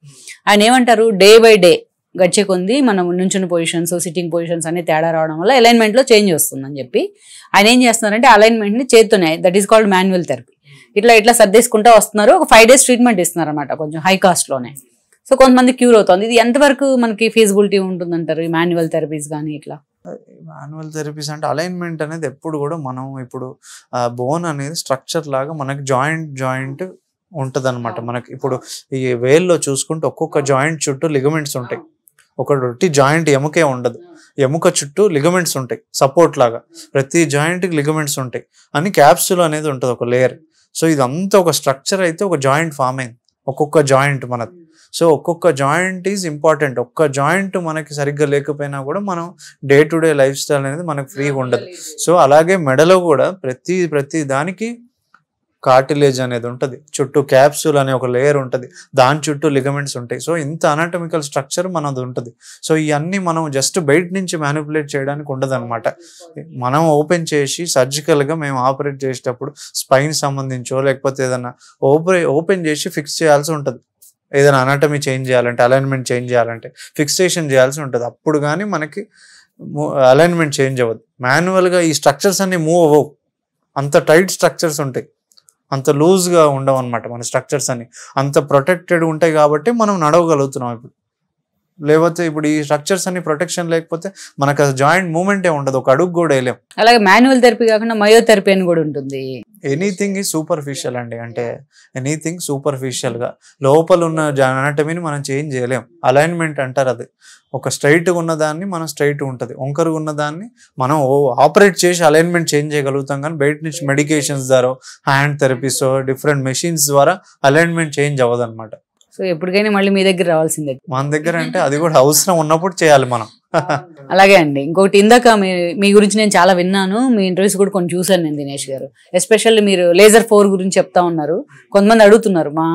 ఆయన ఏమంటారు, డే బై డే గడిచే కొంది మనం నుంచున్న పొజిషన్స్, సిట్టింగ్ పొజిషన్స్ అన్ని తేడా రావడం వల్ల అలైన్మెంట్లో చేంజ్ వస్తుందని చెప్పి ఆయన ఏం చేస్తున్నారంటే అలైన్మెంట్ని చేత్తోనే, that is called manual therapy, ఇట్లా సర్దేసుకుంటూ వస్తున్నారు. ఒక 5 days ట్రీట్మెంట్ ఇస్తున్నారు అనమాట, కొంచెం హై కాస్ట్లోనే. సో కొంతమంది క్యూర్ అవుతుంది. ఇది ఎంతవరకు మనకి ఫీజిబిలిటీ ఉంటుందంటారు, ఈ మాన్యువల్ థెరపీస్ కానీ ఇట్లా? మాన్యువల్ థెరపీస్ అంటే అలైన్మెంట్ అనేది ఎప్పుడు కూడా మనం ఇప్పుడు బోన్ అనేది స్ట్రక్చర్ లాగా మనకి జాయింట్ ఉంటుంది అనమాట. మనకి ఇప్పుడు ఈ వేల్లో చూసుకుంటే ఒక్కొక్క జాయింట్ చుట్టూ లిగమెంట్స్ ఉంటాయి. ఒకటి జాయింట్ ఎముకే ఉండదు, ఎముక చుట్టూ లిగమెంట్స్ ఉంటాయి సపోర్ట్ లాగా. ప్రతి జాయింట్కి లిగమెంట్స్ ఉంటాయి అని క్యాప్సూల్ అనేది ఉంటుంది, ఒక లేయర్. సో ఇదంతా ఒక స్ట్రక్చర్ అయితే ఒక జాయింట్ ఫామ్ అయింది, ఒక్కొక్క జాయింట్ మనది. సో ఒక్కొక్క జాయింట్ ఈజ్ ఇంపార్టెంట్. ఒక్క జాయింట్ మనకి సరిగ్గా లేకపోయినా కూడా మనం day to day life style అనేది మనకు ఫ్రీగా ఉండదు. సో అలాగే మెడలో కూడా ప్రతి దానికి కార్టిలేజ్ అనేది ఉంటుంది, చుట్టూ క్యాప్సూల్ అనే ఒక లేయర్ ఉంటుంది, దాని చుట్టూ లిగమెంట్స్ ఉంటాయి. సో ఇంత అనాటమికల్ స్ట్రక్చర్ మనది ఉంటుంది. సో ఇవన్నీ మనం జస్ట్ బయట నుంచి మ్యానిపులేట్ చేయడానికి ఉండదు అనమాట. మనం ఓపెన్ చేసి సర్జికల్గా మేము ఆపరేట్ చేసేటప్పుడు స్పైన్ సంబంధించో లేకపోతే ఏదైనా ఓపెన్ చేసి ఫిక్స్ చేయాల్సి ఉంటుంది. ఏదైనా అనాటమీ చేంజ్ చేయాలంటే, అలైన్మెంట్ చేంజ్ చేయాలంటే ఫిక్సేషన్ చేయాల్సి ఉంటుంది. అప్పుడు కానీ మనకి అలైన్మెంట్ చేంజ్ అవ్వదు. మాన్యువల్గా ఈ స్ట్రక్చర్స్ అన్ని మూవ్ అవ్వవు, అంత టైట్ స్ట్రక్చర్స్ ఉంటాయి, అంత లూజ్గా ఉండవు అనమాట. మన స్ట్రక్చర్స్ అన్ని అంత ప్రొటెక్టెడ్ ఉంటాయి కాబట్టి మనం నడవగలుగుతున్నాం. లేకపోతే ఇప్పుడు ఈ స్ట్రక్చర్స్ అన్ని ప్రొటెక్షన్ లేకపోతే మనకు జాయింట్ మూవ్మెంటే ఉండదు, ఒక అడుగు కూడా వేయలేం. అలాగే మాన్యువల్ థెరపీ కాకుండా మయోథెరపీ అని కూడా ఉంటుంది. ఎనీథింగ్ ఈ సూపర్ఫిషియల్ అండి. అంటే ఎనీథింగ్ సూపర్ఫిషియల్గా లోపల ఉన్న అనాటమీని మనం చేంజ్ చేయలేం. అలైన్మెంట్ అంటారు అది. ఒక స్ట్రైట్గా ఉన్నదాన్ని మనం స్ట్రైట్ ఉంటుంది, వంకరగా ఉన్నదాన్ని మనం ఆపరేట్ చేసి అలైన్మెంట్ చేంజ్ చేయగలుగుతాం. కానీ బయట నుంచి మెడికేషన్స్ ద్వారా, హ్యాండ్ థెరపీస్, డిఫరెంట్ మెషిన్స్ ద్వారా అలైన్మెంట్ చేంజ్ అవ్వదు అనమాట. సో ఎప్పటికైనా మళ్ళీ మీ దగ్గర రావాల్సిందే. మన దగ్గర అంటే అది కూడా అవసరం ఉన్నప్పుడు చేయాలి మనం. అలాగే అండి. ఇంకొకటి, ఇందాక మీ గురించి నేను చాలా విన్నాను, మీ ఇంటర్వ్యూస్ కూడా కొన్ని చూసాను నేను దినేష్ గారు. ఎస్పెషల్లీ మీరు లేజర్ 4 గురించి చెప్తా ఉన్నారు. కొంతమంది అడుగుతున్నారు మా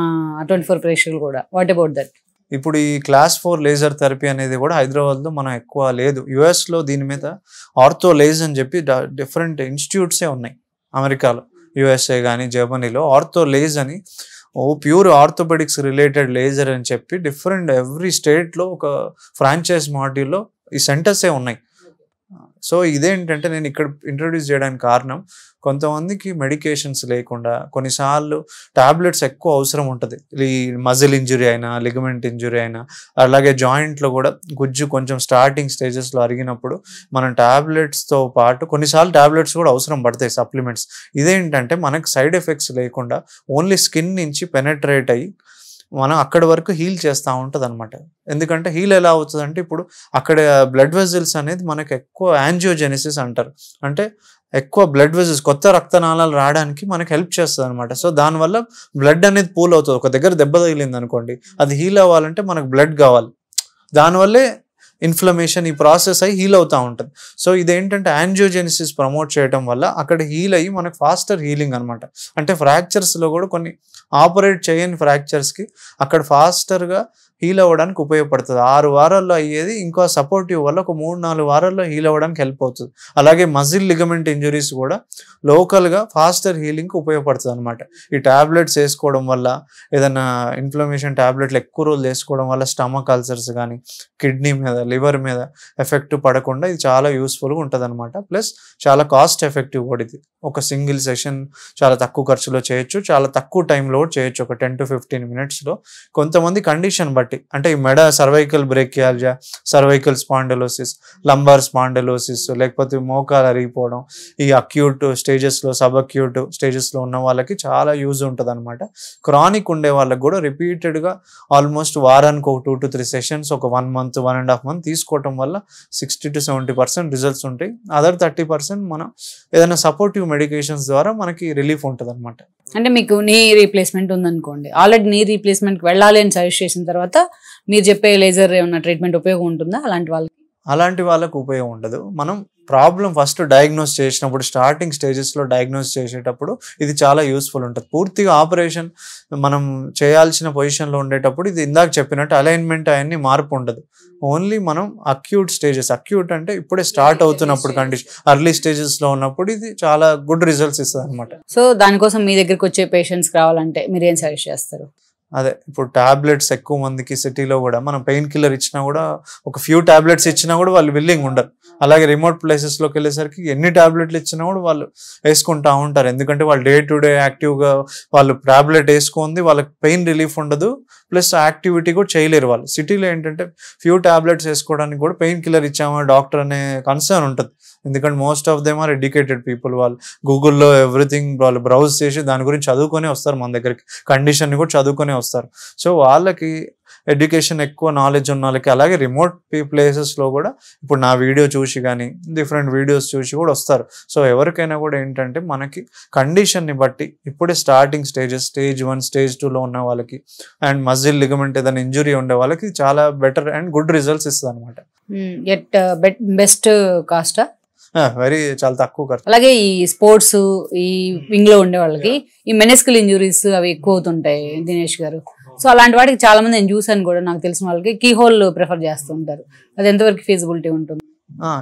24 ప్రేక్షకులు కూడా, వాట్ అబౌట్ దట్? ఇప్పుడు ఈ క్లాస్ 4 లేజర్ థెరపీ అనేది కూడా హైదరాబాద్లో మనం ఎక్కువ లేదు. యుఎస్లో దీని మీద ఆర్థో లేజ్ అని చెప్పి డిఫరెంట్ ఇన్స్టిట్యూట్సే ఉన్నాయి. అమెరికాలో, యుఎస్ఏ కానీ జర్మనీలో ఆర్థో లేజ్ అని ప్యూర్ ఆర్థోపెడిక్స్ రిలేటెడ్ లేజర్ అని చెప్పి డిఫరెంట్ ఎవ్రీ స్టేట్లో ఒక ఫ్రాంచైజ్ మాడ్యూల్లో ఈ సెంటర్సే ఉన్నాయి. సో ఇదేంటంటే నేను ఇక్కడ ఇంట్రొడ్యూస్ చేయడానికి కారణం, కొంతమందికి మెడికేషన్స్ లేకుండా కొన్నిసార్లు టాబ్లెట్స్ ఎక్కువ అవసరం ఉంటుంది. ఈ మజిల్ ఇంజురీ అయినా, లిగమెంట్ ఇంజురీ అయినా, అలాగే జాయింట్లో కూడా గుజ్జు కొంచెం స్టార్టింగ్ స్టేజెస్లో అరిగినప్పుడు మనం టాబ్లెట్స్తో పాటు కొన్నిసార్లు టాబ్లెట్స్ కూడా అవసరం పడతాయి, సప్లిమెంట్స్. ఇదేంటంటే మనకు సైడ్ ఎఫెక్ట్స్ లేకుండా ఓన్లీ స్కిన్ నుంచి పెనట్రేట్ అయ్యి మనం అక్కడి వరకు హీల్ చేస్తూ ఉంటుంది అనమాట. ఎందుకంటే హీల్ ఎలా అవుతుంది అంటే, ఇప్పుడు అక్కడ బ్లడ్ వెజల్స్ అనేది మనకు ఎక్కువ యాంజియోజెనిసిస్ అంటారు. అంటే ఎక్కువ బ్లడ్ వెజల్స్, కొత్త రక్తనాళాలు రావడానికి మనకు హెల్ప్ చేస్తుంది అనమాట. సో దానివల్ల బ్లడ్ అనేది పూల్ అవుతుంది. ఒక దగ్గర దెబ్బ తగిలింది అనుకోండి, అది హీల్ అవ్వాలంటే మనకు బ్లడ్ కావాలి. దానివల్లే ఇన్ఫ్లమేషన్ ఈ ప్రాసెస్ అయ్యి హీల్ అవుతూ ఉంటుంది. సో ఇదేంటంటే యాంజియోజెనిసిస్ ప్రమోట్ చేయడం వల్ల అక్కడ హీల్ అయ్యి మనకు ఫాస్టర్ హీలింగ్ అనమాట. అంటే ఫ్రాక్చర్స్లో కూడా కొన్ని ఆపరేట్ చేయని ఫ్రాక్చర్స్కి అక్కడ ఫాస్టర్గా హీల్ అవ్వడానికి ఉపయోగపడుతుంది. 6 వారాల్లో అయ్యేది ఇంకో సపోర్టివ్ వల్ల ఒక 3-4 వారాల్లో హీల్ అవ్వడానికి హెల్ప్ అవుతుంది. అలాగే మజిల్ లిగమెంట్ ఇంజురీస్ కూడా లోకల్గా ఫాస్టర్ హీలింగ్కి ఉపయోగపడుతుంది అనమాట. ఈ ట్యాబ్లెట్స్ వేసుకోవడం వల్ల, ఏదైనా ఇన్ఫ్లమేషన్ ట్యాబ్లెట్లు ఎక్కువ రోజులు వేసుకోవడం వల్ల స్టమక్ అల్సర్స్ కానీ, కిడ్నీ మీద, లివర్ మీద ఎఫెక్ట్ పడకుండా ఇది చాలా యూస్ఫుల్గా ఉంటుంది అనమాట. ప్లస్ చాలా కాస్ట్ ఎఫెక్టివ్ కూడా ఇది. ఒక సింగిల్ సెషన్ చాలా తక్కువ ఖర్చులో చేయొచ్చు, చాలా తక్కువ టైంలో కూడా చేయొచ్చు, ఒక 10 to 15 minutesలో. కొంతమంది కండిషన్ బట్టి, అంటే ఈ మెడ cervical brachialgia, cervical spondylosis, lumbar spondylosis, లేకపోతే మోకాలు అరిగిపోవడం, ఈ అక్యూట్ స్టేజెస్లో, సబ్ అక్యూట్ స్టేజెస్లో ఉన్న వాళ్ళకి చాలా యూజ్ ఉంటుంది అనమాట. క్రానిక్ ఉండే వాళ్ళకి కూడా రిపీటెడ్గా ఆల్మోస్ట్ వారానికి ఒక 2 to 3 సెషన్స్, ఒక 1 month, 1.5 months తీసుకోవటం వల్ల 60 to 70% రిజల్ట్స్ ఉంటాయి. అదర్ 30% మనం ఏదైనా సపోర్టివ్ మెడికేషన్స్ ద్వారా మనకి రిలీఫ్ ఉంటుంది అనమాట. అంటే మీకు నీ రీప్లేస్మెంట్ ఉందనుకోండి, ఆల్రెడీ నీ రీప్లేస్మెంట్కి వెళ్ళాలి అని సజెస్ట్ చేసిన తర్వాత మీరు చెప్పే లేజర్ ఏమన్నా ట్రీట్మెంట్ ఉపయోగం ఉంటుందా అలాంటి వాళ్ళకి? ఉపయోగం ఉండదు. మనం ప్రాబ్లం ఫస్ట్ డయాగ్నోస్ చేసినప్పుడు, స్టార్టింగ్ స్టేజెస్లో డయాగ్నోస్ చేసేటప్పుడు ఇది చాలా యూస్ఫుల్ ఉంటుంది. పూర్తిగా ఆపరేషన్ మనం చేయాల్సిన పొజిషన్లో ఉండేటప్పుడు ఇది ఇందాక చెప్పినట్టు అలైన్మెంట్ అవన్నీ మార్పు ఉండదు. ఓన్లీ మనం అక్యూట్ స్టేజెస్, అక్యూట్ అంటే ఇప్పుడే స్టార్ట్ అవుతున్నప్పుడు కండిషన్, అర్లీ స్టేజెస్లో ఉన్నప్పుడు ఇది చాలా గుడ్ రిజల్ట్స్ ఇస్తుంది అనమాట. సో దానికోసం మీ దగ్గరికి వచ్చే పేషెంట్స్ కావాలంటే మీరు ఏం సజెస్ట్ చేస్తారు? అదే, ఇప్పుడు టాబ్లెట్స్ ఎక్కువ మందికి సిటీలో కూడా మనం పెయిన్ కిల్లర్ ఇచ్చినా కూడా, ఒక ఫ్యూ టాబ్లెట్స్ ఇచ్చినా కూడా వాళ్ళు విల్లింగ్ ఉండరు. అలాగే రిమోట్ ప్లేసెస్లోకి వెళ్ళేసరికి ఎన్ని టాబ్లెట్లు ఇచ్చినా కూడా వాళ్ళు వేసుకుంటూ ఉంటారు. ఎందుకంటే వాళ్ళు డే టు డే యాక్టివ్గా వాళ్ళు టాబ్లెట్ వేసుకుంది, వాళ్ళకి పెయిన్ రిలీఫ్ ఉండదు, ప్లస్ యాక్టివిటీ కూడా చేయలేరు వాళ్ళు. సిటీలో ఏంటంటే ఫ్యూ టాబ్లెట్స్ వేసుకోవడానికి కూడా పెయిన్ కిల్లర్ ఇచ్చామా డాక్టర్ అనే కన్సర్న్ ఉంటుంది. ఎందుకంటే most of them are educated people. వాళ్ళు గూగుల్లో ఎవ్రీథింగ్ వాళ్ళు బ్రౌజ్ చేసి దాని గురించి చదువుకొని వస్తారు మన దగ్గరికి, కండిషన్ని కూడా చదువుకొని వస్తారు. సో వాళ్ళకి ఎడ్యుకేషన్ ఎక్కువ నాలెడ్జ్ ఉన్న వాళ్ళకి, అలాగే రిమోట్ ప్లేసెస్లో కూడా ఇప్పుడు నా వీడియో చూసి కానీ డిఫరెంట్ వీడియోస్ చూసి కూడా వస్తారు. సో ఎవరికైనా కూడా ఏంటంటే మనకి కండిషన్ని బట్టి ఇప్పుడే స్టార్టింగ్ స్టేజెస్, స్టేజ్ 1, స్టేజ్ 2లో ఉన్న వాళ్ళకి, అండ్ మజిల్ లిగమెంట్ ఏదైనా ఇంజురీ ఉండే వాళ్ళకి చాలా బెటర్ అండ్ గుడ్ రిజల్ట్స్ ఇస్తుంది అనమాట. బెస్ట్ కాస్టా? చాలా తక్కువ ఖర్చు. అలాగే ఈ స్పోర్ట్స్, ఈ వింగ్ లో ఉండే వాళ్ళకి ఈ మెనిస్కల్ ఇంజురీస్ అవి ఎక్కువ అవుతుంటాయి దినేష్ గారు. సో అలాంటి వాటికి చాలా మంది నేను చూసాను కూడా, నాకు తెలిసిన వాళ్ళకి కీ హోల్ ప్రిఫర్ చేస్తుంటారు. అది ఎంతవరకు ఫీజిబిలిటీ ఉంటుంది?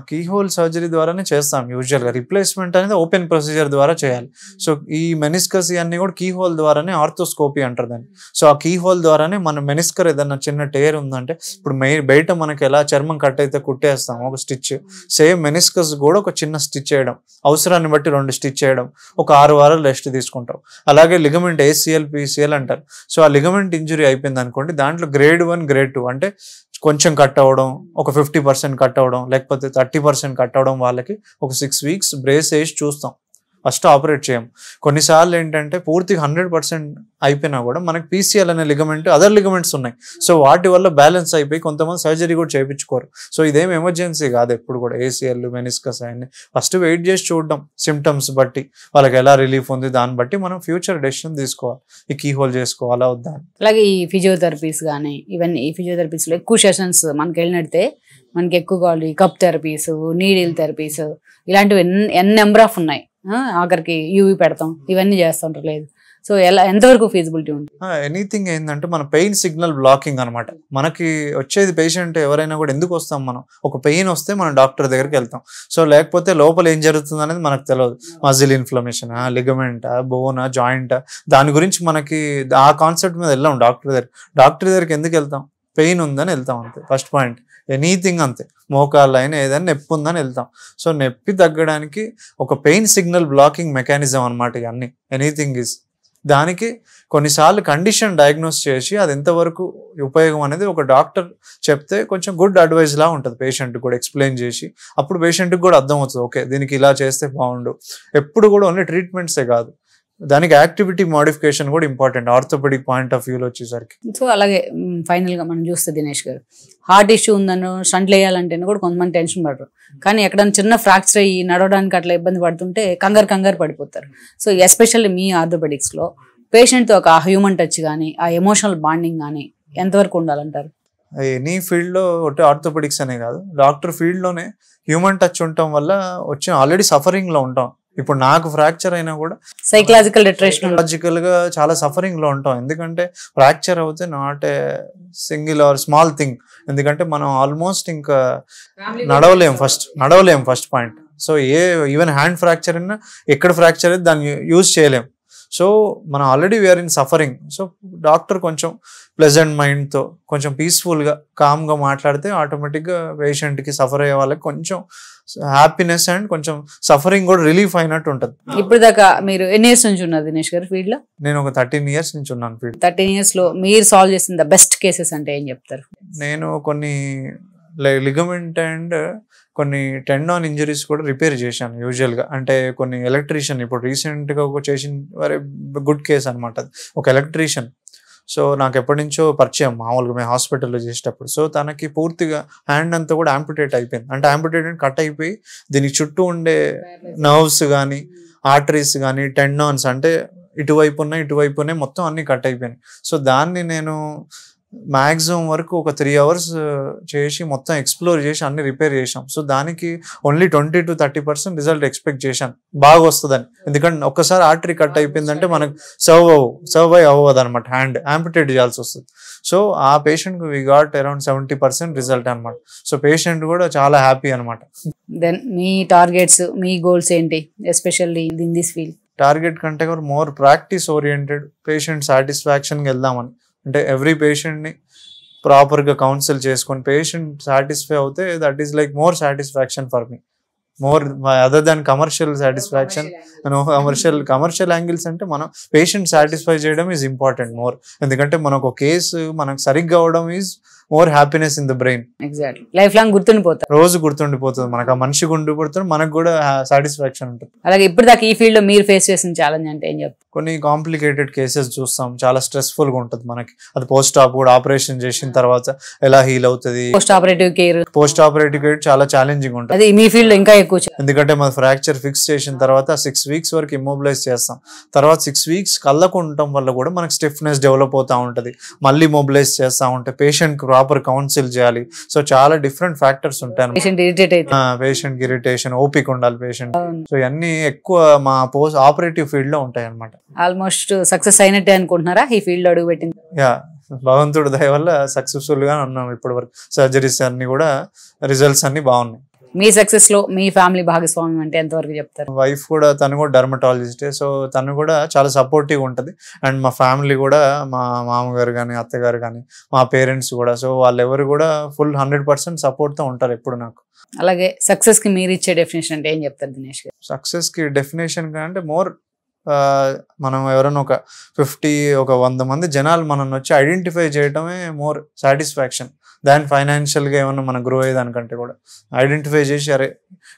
కీ హోల్ సర్జరీ ద్వారానే చేస్తాం యూజువల్గా. రిప్లేస్మెంట్ అనేది ఓపెన్ ప్రొసీజర్ ద్వారా చేయాలి. సో ఈ మెనిస్కస్ అన్ని కూడా కీ హోల్ ద్వారానే ఆర్థోస్కోపీ అంటారు దాన్ని. సో ఆ కీ హోల్ ద్వారానే మన మెనిస్కర్ ఏదన్నా చిన్న టేర్ ఉందంటే, ఇప్పుడు బయట మనకి ఎలా చర్మం కట్ అయితే కుట్టేస్తాం ఒక స్టిచ్, సేమ్ మెనిస్కస్ కూడా ఒక చిన్న స్టిచ్ చేయడం, అవసరాన్ని బట్టి 2 స్టిచ్ చేయడం, ఒక 6 వారాలు రెస్ట్ తీసుకుంటాం. అలాగే లిగమెంట్ ACL, PCL అంటారు. సో ఆ లిగమెంట్ ఇంజురీ అయిపోయింది అనుకోండి, దాంట్లో గ్రేడ్ 1, గ్రేడ్ 2 అంటే కొంచెం కట్ అవ్వడం, ఒక 50% కట్ అవ్వడం, లేకపోతే 30% కట్ అవ్వడం, వాళ్ళకి ఒక 6 weeks బ్రేస్ వేసి చూస్తాం. ఫస్ట్ ఆపరేట్ చేయం. కొన్నిసార్లు ఏంటంటే పూర్తిగా 100% అయిపోయినా కూడా మనకి PCL అనే లిగమెంట్, అదర్ లిగమెంట్స్ ఉన్నాయి. సో వాటి వల్ల బ్యాలెన్స్ అయిపోయి కొంతమంది సర్జరీ కూడా చేయించుకోరు. సో ఇదేం ఎమర్జెన్సీ కాదు ఎప్పుడు కూడా. ACL, మెనిస్కస్ అన్ని ఫస్ట్ వెయిట్ చేసి చూడడం, సిమ్టమ్స్ బట్టి వాళ్ళకి ఎలా రిలీఫ్ ఉంది దాన్ని బట్టి మనం ఫ్యూచర్ డెసిషన్ తీసుకోవాలి. ఈ కీ హోల్ చేసుకోవాలా వద్దా. అలాగే ఈ ఫిజియోథెరపీస్ కానీ ఇవన్నీ, ఈ ఫిజియోథెరపీస్లో ఎక్కువ సెషన్స్ మనకి వెళ్ళినట్టే మనకి ఎక్కువ కావాలి. కప్ థెరపీస్, నీడిల్ థెరపీస్, ఇలాంటివి ఎన్ నెంబర్ ఆఫ్ ఉన్నాయి. ఆఖరికి యూవీ పెడతాం, ఇవన్నీ చేస్తూ ఉంటారు. లేదు సో ఎంతవరకు ఫీజిబిలిటీ ఉంటుంది? ఎనీథింగ్ ఏంటంటే మన పెయిన్ సిగ్నల్ బ్లాకింగ్ అనమాట. మనకి వచ్చేది పేషెంట్ ఎవరైనా కూడా ఎందుకు వస్తాం మనం, ఒక పెయిన్ వస్తే మనం డాక్టర్ దగ్గరికి వెళ్తాం. సో లేకపోతే లోపల ఏం జరుగుతుంది అనేది మనకు తెలియదు. Muscle inflammation, ligament, bone, joint, దాని గురించి మనకి ఆ కాన్సెప్ట్ మీద వెళ్ళాం డాక్టర్ దగ్గరికి ఎందుకు వెళ్తాం? పెయిన్ ఉందని వెళ్తాం అంతే, ఫస్ట్ పాయింట్. ఎనీథింగ్ అంతే, మోకాళ్ళు అయినా ఏదైనా నొప్పి ఉందని వెళ్తాం. సో నొప్పి తగ్గడానికి ఒక పెయిన్ సిగ్నల్ బ్లాకింగ్ మెకానిజం అనమాట ఇవన్నీ. ఎనీథింగ్ ఈజ్ దానికి కొన్నిసార్లు కండిషన్ డయాగ్నోస్ చేసి అది ఎంతవరకు ఉపయోగం అనేది ఒక డాక్టర్ చెప్తే కొంచెం గుడ్ అడ్వైస్ లా ఉంటుంది. పేషెంట్కి కూడా ఎక్స్ప్లెయిన్ చేసి అప్పుడు పేషెంట్కి కూడా అర్థమవుతుంది, ఓకే దీనికి ఇలా చేస్తే బాగుండు. ఎప్పుడు కూడా ఓన్లీ ట్రీట్మెంట్సే కాదు, దానికి యాక్టివిటీ మోడిఫికేషన్ కూడా ఇంపార్టెంట్ ఆర్థోపెడిక్ పాయింట్ ఆఫ్ వ్యూలో వచ్చేసరికి. సో అలాగే ఫైనల్గా మనం చూస్తే దినేష్ గారు, హార్ట్ ఇష్యూ ఉందనో స్టంట్లు వేయాలంటే కూడా కొంతమంది టెన్షన్ పడరు. కానీ ఎక్కడైనా చిన్న ఫ్రాక్చర్ అయ్యి నడవడానికి అట్లా ఇబ్బంది పడుతుంటే కంగారు పడిపోతారు. సో ఎస్పెషల్లీ మీ ఆర్థోపెడిక్స్లో పేషెంట్తో ఒక హ్యూమన్ టచ్ కానీ ఆ ఎమోషనల్ బాండింగ్ కానీ ఎంతవరకు ఉండాలంటారు? ఎనీ ఫీల్డ్లో ఒకటి ఆర్థోపెడిక్స్ అనే కాదు, డాక్టర్ ఫీల్డ్లోనే హ్యూమన్ టచ్ ఉండటం వల్ల వచ్చి ఆల్రెడీ సఫరింగ్లో ఉంటాం. ఇప్పుడు నాకు ఫ్రాక్చర్ అయినా కూడా సైకలాజికల్ గా చాలా సఫరింగ్ లో ఉంటాం. ఎందుకంటే ఫ్రాక్చర్ అవుతే not a single or small thing. ఎందుకంటే మనం ఆల్మోస్ట్ ఇంకా నడవలేం first point. So even hand fracture అయినా ఎక్కడ ఫ్రాక్చర్ అయితే దాన్ని యూజ్ చేయలేం. సో మనం already we are in suffering. So doctor కొంచెం ప్లెజెంట్ మైండ్తో కొంచెం పీస్ఫుల్గా కామ్గా మాట్లాడితే ఆటోమేటిక్గా పేషెంట్కి సఫర్ అయ్యే వాళ్ళకి కొంచెం హ్యాపీనెస్ అండ్ కొంచెం సఫరింగ్ కూడా రిలీఫ్ అయినట్టు ఉంటుంది. ఇప్పుడు దాకా మీరు ఎన్ని ఇయర్స్ నుంచి ఉన్నారు దినేష్ గారు ఫీల్డ్ లో? నేను ఒక 13 years నుంచి ఉన్నాను ఫీల్డ్. 13 years లో మీరు సాల్వ్ చేసిన ద బెస్ట్ కేసెస్ అంటే ఏం చెప్తారు? నేను కొన్ని లిగమెంట్ అండ్ కొన్ని టెండాన్ ఇంజరీస్ కూడా రిపేర్ చేశాను యూజువల్గా. అంటే కొన్ని ఎలక్ట్రీషియన్ ఇప్పుడు రీసెంట్గా ఒక చేసిన వెరీ గుడ్ కేస్ అనమాట. ఒక ఎలక్ట్రీషియన్ సో నాకు ఎప్పటి నుంచో పరిచయం, మామూలుగా మేము హాస్పిటల్లో చేసేటప్పుడు. సో తనకి పూర్తిగా హ్యాండ్ అంతా కూడా యాంపుటేట్ అయిపోయింది. అంటే యాంపుటేట్ అంటే కట్ అయిపోయి దీనికి చుట్టూ ఉండే నర్వ్స్ కానీ ఆర్టరీస్ కానీ టెండాన్స్ అంటే ఇటువైపు ఉన్నాయి మొత్తం అన్ని కట్ అయిపోయినాయి. సో దాన్ని నేను మ్యాక్సిమం వరకు ఒక 3 hours చేసి మొత్తం ఎక్స్ప్లోర్ చేసి అన్ని రిపేర్ చేసాం. సో దానికి ఓన్లీ 20 to 30% రిజల్ట్ ఎక్స్పెక్ట్ చేశాను, బాగా వస్తుందని. ఎందుకంటే ఒక్కసారి ఆర్టరీ కట్ అయిపోయిందంటే మనకు సర్వ్ అవ్వదు అనమాట, హ్యాండ్ యాంపుటేట్ చేయాల్సి వస్తుంది. సో ఆ పేషెంట్కి వి గాట్ అరౌండ్ 70% రిజల్ట్ అనమాట. సో పేషెంట్ కూడా చాలా హ్యాపీ అనమాట. దెన్ మీ టార్గెట్స్, మీ గోల్స్ ఏంటి especially in this field? Target కంటే కూడా మోర్ ప్రాక్టీస్ ఓరియంటెడ్, పేషెంట్ సాటిస్ఫాక్షన్కి వెళ్దామని. అంటే ఎవ్రీ పేషెంట్ని ప్రాపర్గా కౌన్సిల్ చేసుకొని పేషెంట్ సాటిస్ఫై అవుతే that is like more satisfaction for me, more other than commercial satisfaction. Commercial angles అంటే మనం పేషెంట్ సాటిస్ఫై చేయడం ఈజ్ ఇంపార్టెంట్ మోర్. ఎందుకంటే మనకు ఒక కేసు మనకు సరిగ్గా అవడం is more happiness in the brain. Exactly, life long గుర్తుండిపోతారు, రోజు గుర్తుండిపోతుంది మనకు, ఆ మనిషి గుర్తుండిపోతుంది, మనకు కూడా సాటిస్ఫాక్షన్ ఉంటుంది. అలాగే ఇప్పుడు దాకా ఈ ఫీల్డ్ లో మీరు ఫేస్ చేసిన ఛాలెంజ్ అంటే ఏం చెప్తారు? కొన్ని కాంప్లికేటెడ్ కేసెస్ చూస్తాం, చాలా స్ట్రెస్ఫుల్ గా ఉంటుంది మనకి. అది పోస్ట్ ఆప్ కూడా ఆపరేషన్ చేసిన తర్వాత ఎలా హీల్ అవుతుంది, పోస్ట్ ఆపరేటివ్ కేర్ చాలా ఛాలెంజింగ్ ఉంటుంది. అది మీ ఫీల్డ్ లో ఇంకా ఎక్కువ, ఎందుకంటే మన ఫ్రాక్చర్ ఫిక్స్ చేసిన తర్వాత 6 weeks వరకు ఇమ్మొబిలైజ్ చేస్తాం. తర్వాత 6 weeks కళ్ళకు ఉండటం వల్ల కూడా మనకి స్టిఫ్నెస్ డెవలప్ అవుతా ఉంటుంది, మళ్ళీ మొబిలైజ్ చేస్తూ ఉంటే పేషెంట్ ప్రాపర్ కౌన్సిల్ చేయాలి. సో చాలా డిఫరెంట్ ఫ్యాక్టర్స్ ఉంటాయి. పేషెంట్ ఇరిటేషన్, ఓపిక ఉండాలి పేషెంట్. సో ఇవన్నీ ఎక్కువ మా పోస్ట్ ఆపరేటివ్ ఫీల్డ్ లో ఉంటాయి అన్నమాట. ఆల్మోస్ట్ సక్సెస్ అయినట్టే అనుకుంటున్నారా ఈ ఫీల్డ్ లో అడుగు పెట్టింది? భగవంతుడి దయ వల్ల సక్సెస్ఫుల్ గా ఉన్నాం ఇప్పటి వరకు. సర్జరీస్ అన్ని కూడా రిజల్ట్స్ అన్ని బాగున్నాయి. మీ సక్సెస్ లో మీ ఫ్యామిలీ భాగస్వామ్యం అంటే ఎంతవరకు చెప్తారు? వైఫ్ కూడా, తను కూడా డర్మటాలజిస్టే. సో తను కూడా చాలా సపోర్టివ్ ఉంటుంది. అండ్ మా ఫ్యామిలీ కూడా, మా మామగారు కానీ అత్తగారు కానీ మా పేరెంట్స్ కూడా, సో వాళ్ళెవరు కూడా ఫుల్ 100% సపోర్ట్తో ఉంటారు ఎప్పుడు నాకు. అలాగే సక్సెస్ కి మీరు ఇచ్చే డెఫినేషన్ అంటే ఏం చెప్తారు దినేష్ గారు? సక్సెస్ కి డెఫినేషన్ అంటే మోర్ మనం ఎవరైనా ఒక 100 మంది జనాలు మనం వచ్చి ఐడెంటిఫై చేయడమే మోర్ సాటిస్ఫాక్షన్ దాని ఫైనాన్షియల్గా ఏమన్నా మనం గ్రో అయ్యేదానికంటే కూడా ఐడెంటిఫై చేసి అరే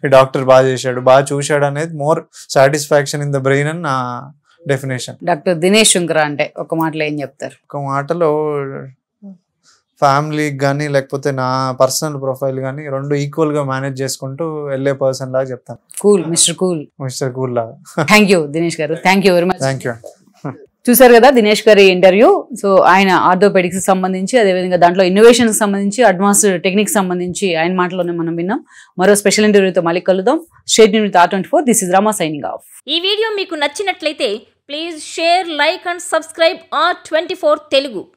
ఈ డాక్టర్ బాగా చేశాడు బాగా చూశాడు అనేది more satisfaction in the brain అని నా డెఫినేషన్. డాక్టర్ దినేష్ శుంకర అంటే ఒక మాటలో ఏం చెప్తారు? ఒక మాటలో ఫ్యామిలీకి కానీ లేకపోతే నా పర్సనల్ ప్రొఫైల్ కానీ రెండు ఈక్వల్గా మేనేజ్ చేసుకుంటూ వెళ్ళే పర్సన్ లాగా చెప్తాను. కూల్ మిస్టర్ కూల్ లాగా. థ్యాంక్ యూ దినేష్ గారు, thank you very much. Thank you. చూసారు కదా దినేష్ గారి ఇంటర్వ్యూ. సో ఆయన ఆర్థోపెడిక్స్ సంబంధించి అదేవిధంగా దాంట్లో ఇన్నోవేషన్స్ సంబంధించి అడ్వాన్స్డ్ టెక్నిక్స్ సంబంధించి ఆయన మాటలోనే మనం విన్నాం. మరో స్పెషల్ ఇంటర్వ్యూతో మళ్ళీ కలుద్దాం. State news R24. This is Rama signing off. ఈ వీడియో మీకు నచ్చినట్లయితే please share, like and subscribe R24 Telugu.